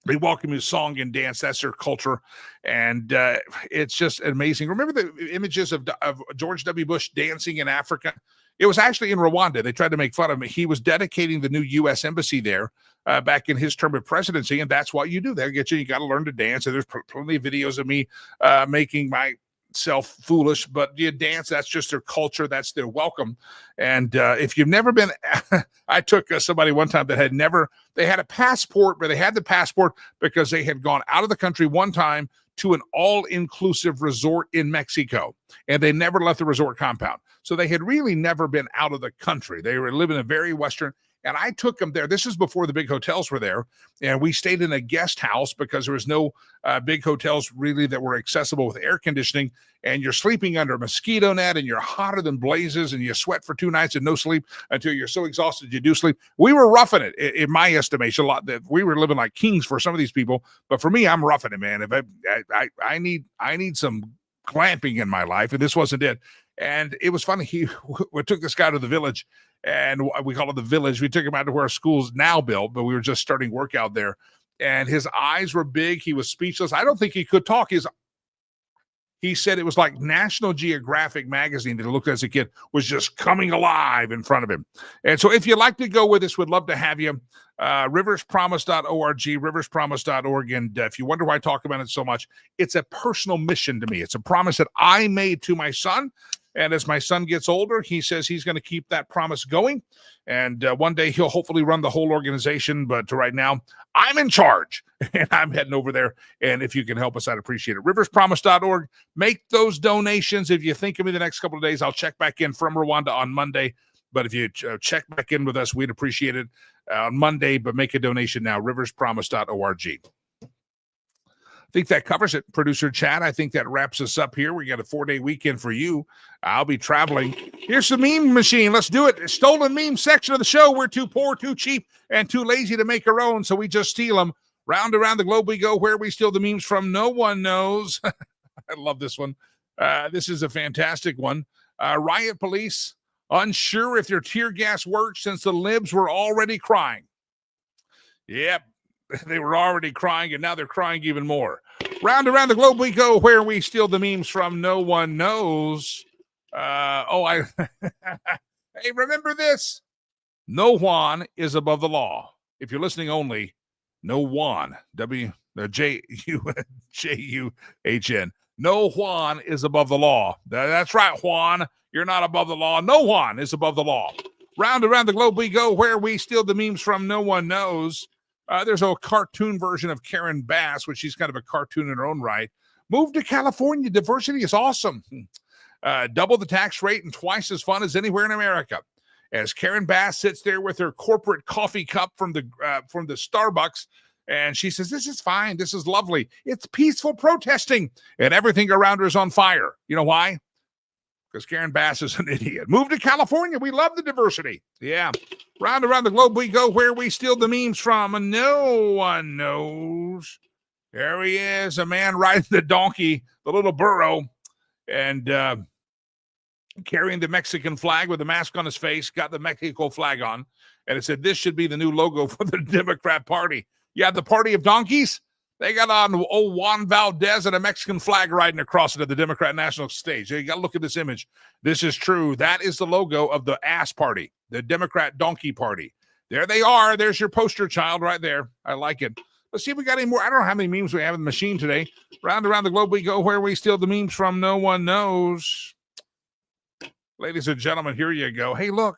they welcome you song and dance. That's their culture, and it's just amazing. Remember the images of George W. Bush dancing in Africa? It was actually in Rwanda. They tried to make fun of him. He was dedicating the new U.S. embassy there back in his term of presidency, and that's what you do. They'll get you. You got to learn to dance. And there's plenty of videos of me making myself foolish, but you dance. That's just their culture. That's their welcome. And if you've never been, I took somebody one time that they had a passport, but they had the passport because they had gone out of the country one time to an all-inclusive resort in Mexico, and they never left the resort compound. So they had really never been out of the country. They were living in a very Western, and I took them there. This is before the big hotels were there, and we stayed in a guest house because there was no big hotels really that were accessible with air conditioning, and you're sleeping under a mosquito net, and you're hotter than blazes, and you sweat for 2 nights and no sleep until you're so exhausted you do sleep. We were roughing it, in my estimation, a lot. That we were living like kings for some of these people, but for me, I'm roughing it, man. If I need some glamping in my life, and this wasn't it. And it was funny. We took this guy to the village, and we call it the village. We took him out to where our school's now built, but we were just starting work out there. And his eyes were big. He was speechless. I don't think he could talk. He said it was like National Geographic magazine that he looked at as a kid was just coming alive in front of him. And so if you'd like to go with us, we'd love to have you. Riverspromise.org, riverspromise.org. And if you wonder why I talk about it so much, it's a personal mission to me. It's a promise that I made to my son. And as my son gets older, he says he's going to keep that promise going. And one day he'll hopefully run the whole organization. But right now, I'm in charge, and I'm heading over there. And if you can help us, I'd appreciate it. Riverspromise.org. Make those donations. If you think of me the next couple of days, I'll check back in from Rwanda on Monday. But if you check back in with us, we'd appreciate it on Monday. But make a donation now, riverspromise.org. I think that covers it, Producer Chad. I think that wraps us up here. We got a 4-day weekend for you. I'll be traveling. Here's the meme machine. Let's do it. Stolen meme section of the show. We're too poor, too cheap, and too lazy to make our own, so we just steal them. Round around the globe we go. Where we steal the memes from, no one knows. I love this one. This is a fantastic one. Riot police unsure if their tear gas worked since the libs were already crying. Yep. They were already crying, and now they're crying even more. Round around the globe we go. Where we steal the memes from, no one knows. Hey, remember this? No Juan is above the law. If you're listening only, no Juan, Jujuhn. No Juan is above the law. That's right, Juan. You're not above the law. No Juan is above the law. Round around the globe we go. Where we steal the memes from, no one knows. There's a cartoon version of Karen Bass, which she's kind of a cartoon in her own right. Move to California. Diversity is awesome. Double the tax rate and twice as fun as anywhere in America. As Karen Bass sits there with her corporate coffee cup from the Starbucks, And she says, this is fine. This is lovely. It's peaceful protesting. And everything around her is on fire. You know why? Because Karen Bass is an idiot. Move to California. We love the diversity. Yeah. Round around the globe we go, where we steal the memes from. And no one knows. There he is, a man riding the donkey, the little burro, and carrying the Mexican flag with a mask on his face, got the Mexico flag on. And it said, this should be the new logo for the Democrat Party. Yeah, the party of donkeys. They got on old Juan Valdez and a Mexican flag riding across it at the Democrat national stage. You got to look at this image. This is true. That is the logo of the ass party, the Democrat donkey party. There they are. There's your poster child right there. I like it. Let's see if we got any more. I don't know how many memes we have in the machine today. Round around the globe we go, where we steal the memes from. No one knows. Ladies and gentlemen, here you go. Hey, look.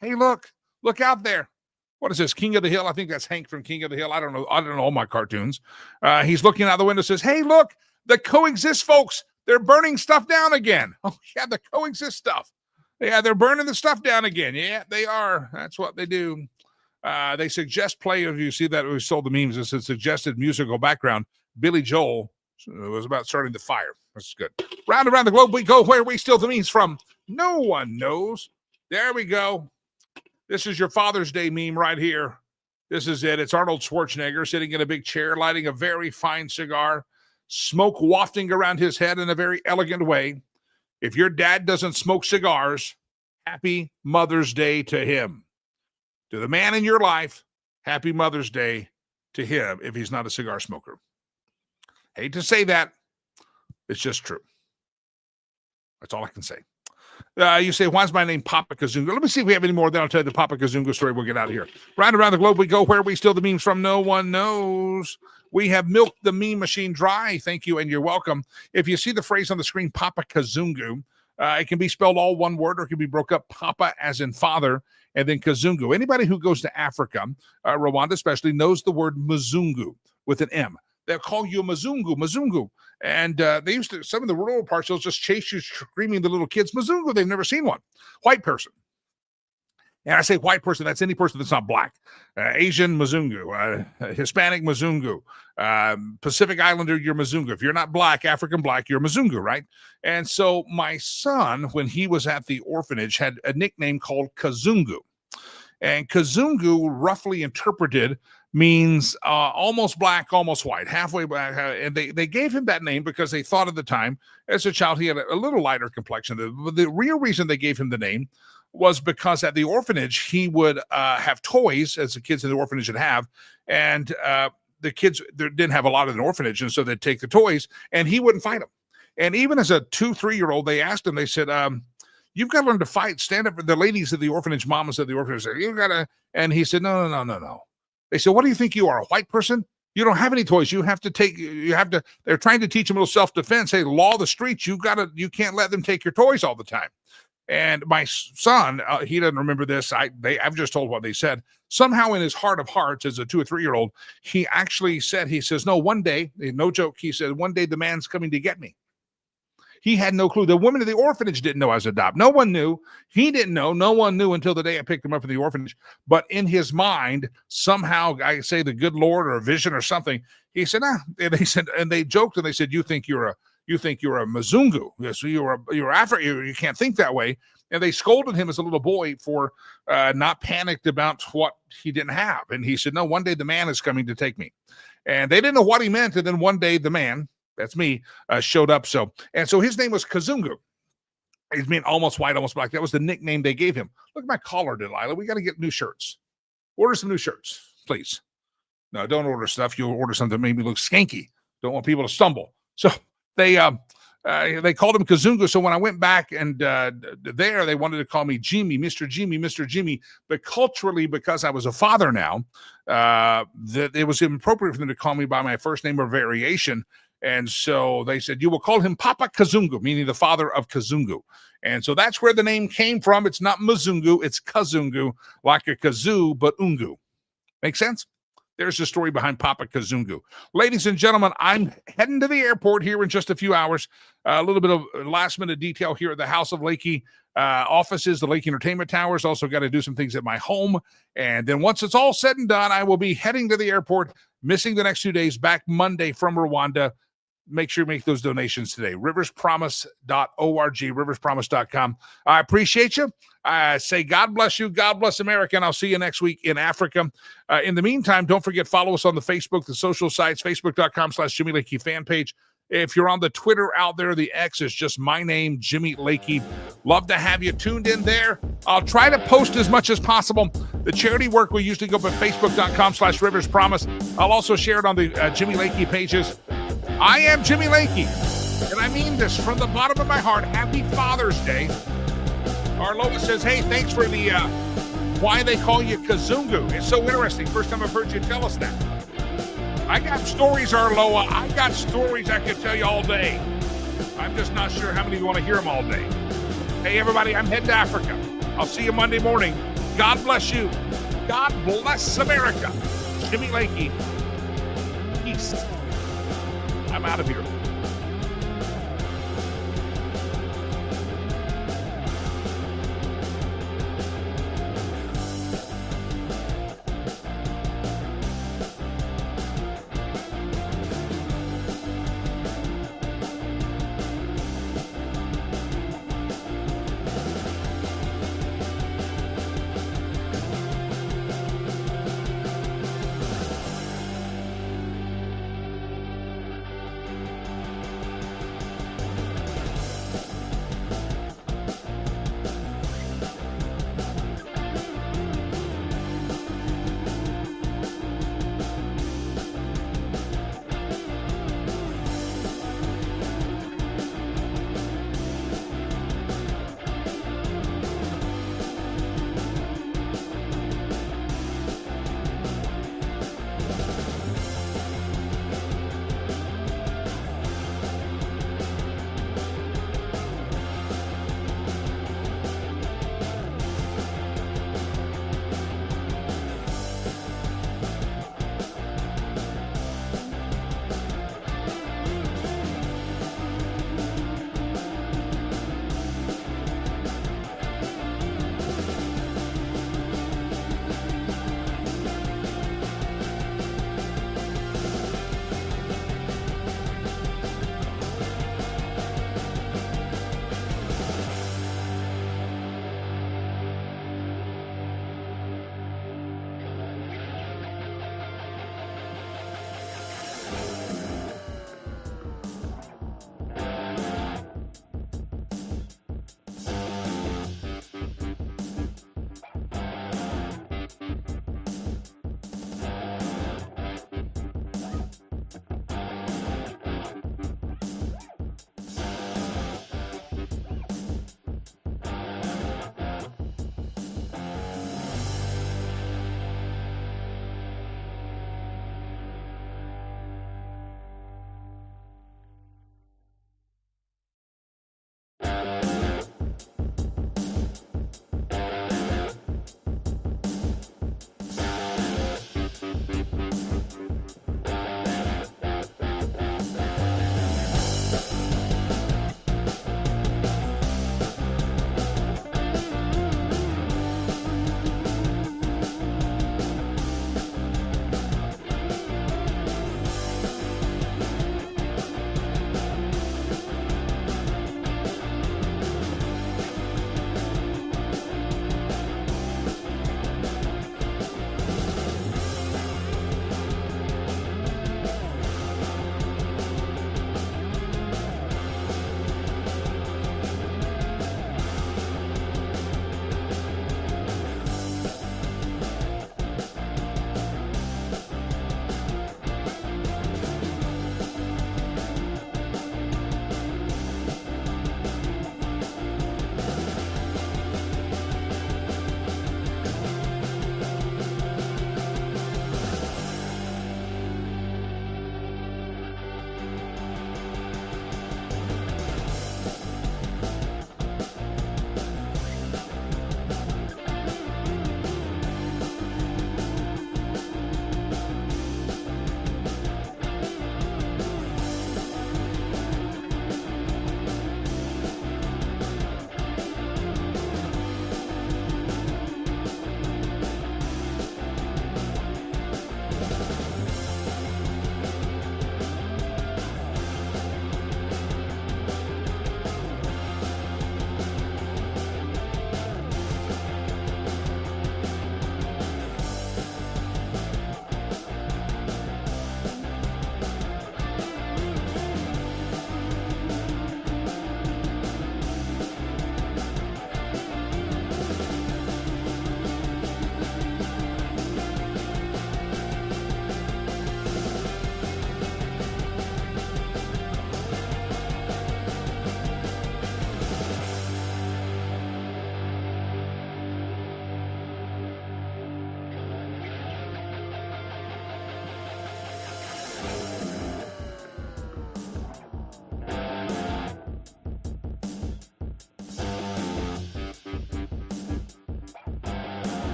Hey, look. Look out there. What is this, King of the Hill? I think that's Hank from King of the Hill. I don't know all my cartoons. He's looking out the window, says, hey, look, the coexist folks, they're burning stuff down again. Oh, yeah, the coexist stuff. Yeah, they're burning the stuff down again. Yeah, they are. That's what they do. They suggest play, if you see that we sold the memes, it's a suggested musical background. Billy Joel was about starting the fire. That's good. Round around the globe we go, where we steal the memes from. No one knows. There we go. This is your Father's Day meme right here. This is it. It's Arnold Schwarzenegger sitting in a big chair, lighting a very fine cigar, smoke wafting around his head in a very elegant way. If your dad doesn't smoke cigars, happy Mother's Day to him. To the man in your life, happy Mother's Day to him if he's not a cigar smoker. Hate to say that. It's just true. That's all I can say. You say, why's my name Papa Kazunga? Let me see if we have any more. Then I'll tell you the Papa Kazunga story. We'll get out of here. Round around the globe we go, where we steal the memes from. No one knows. We have milked the meme machine dry. Thank you, and you're welcome. If you see the phrase on the screen, Papa Kazungu, it can be spelled all one word, or it can be broke up, Papa as in father, and then Kazungu. Anybody who goes to Africa, Rwanda especially, knows the word Mzungu with an M. They'll call you Mzungu, Mzungu. And they used to, some of the rural parts, they'll just chase you screaming the little kids, Mzungu. They've never seen one. White person. And I say white person, that's any person that's not black. Asian, Mzungu. Hispanic, Mzungu. Pacific Islander, you're Mzungu. If you're not black, African black, you're Mzungu, right? And so my son, when he was at the orphanage, had a nickname called Kazungu. And Kazungu, roughly interpreted, means almost black, almost white, halfway black. And they gave him that name because they thought at the time, as a child, he had a little lighter complexion. The real reason they gave him the name was because at the orphanage, he would have toys, as the kids in the orphanage would have, and the kids didn't have a lot in the orphanage, and so they'd take the toys, and he wouldn't fight them. And even as a 2-3-year-old, they asked him, they said, you've got to learn to fight. Stand up for the ladies at the orphanage, mamas at the orphanage. Said, you got to, and he said, no. They said, what do you think you are, a white person? You don't have any toys. You have to, they're trying to teach them a little self-defense. Hey, law of the streets, you can't let them take your toys all the time. And my son, he doesn't remember this. I've just told what they said. Somehow in his heart of hearts, as a 2 or 3-year-old, he actually said, he says, no, one day, no joke, he said, one day the man's coming to get me. He had no clue. The women in the orphanage didn't know I was adopted. No one knew. He didn't know. No one knew until the day I picked him up from the orphanage. But in his mind, somehow, I say the good Lord or a vision or something, he said, And they said, and they joked and they said, you think you're a Mzungu. Yes, you're African. You can't think that way. And they scolded him as a little boy for not panicked about what he didn't have. And he said, no, one day the man is coming to take me. And they didn't know what he meant. And then one day the man, that's me, showed up. So his name was Kazungu. He's mean almost white, almost black. That was the nickname they gave him. Look at my collar, Delilah. We got to get new shirts. Order some new shirts, please. No, don't order stuff. You'll order something that made me look skanky. Don't want people to stumble. So they called him Kazungu. So when I went back and there, they wanted to call me Jimmy, Mr. Jimmy. But culturally, because I was a father now, that it was inappropriate for them to call me by my first name or variation. And so they said, you will call him Papa Kazungu, meaning the father of Kazungu. And so that's where the name came from. It's not Mzungu, it's Kazungu, like a kazoo, but ungu. Make sense? There's the story behind Papa Kazungu. Ladies and gentlemen, I'm heading to the airport here in just a few hours. A little bit of last-minute detail here at the House of Lakey offices, the Lakey Entertainment Towers. Also got to do some things at my home. And then once it's all said and done, I will be heading to the airport, missing the next 2 days, back Monday from Rwanda. Make sure you make those donations today. riverspromise.org, riverspromise.com. I appreciate you. I say God bless you. God bless America. And I'll see you next week in Africa. In the meantime, don't forget, follow us on the Facebook, the social sites, facebook.com/Jimmy Lakey fan page. If you're on the Twitter out there, the X is just my name, Jimmy Lakey. Love to have you tuned in there. I'll try to post as much as possible. The charity work will usually go up at facebook.com/riverspromise. I'll also share it on the Jimmy Lakey pages. I am Jimmy Lakey, and I mean this from the bottom of my heart. Happy Father's Day. Arloa says, hey, thanks for the why they call you Kazungu. It's so interesting. First time I've heard you tell us that. I got stories, Arloa. I got stories I could tell you all day. I'm just not sure how many of you want to hear them all day. Hey, everybody, I'm heading to Africa. I'll see you Monday morning. God bless you. God bless America. Jimmy Lakey. Peace. I'm out of here.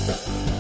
Lakey.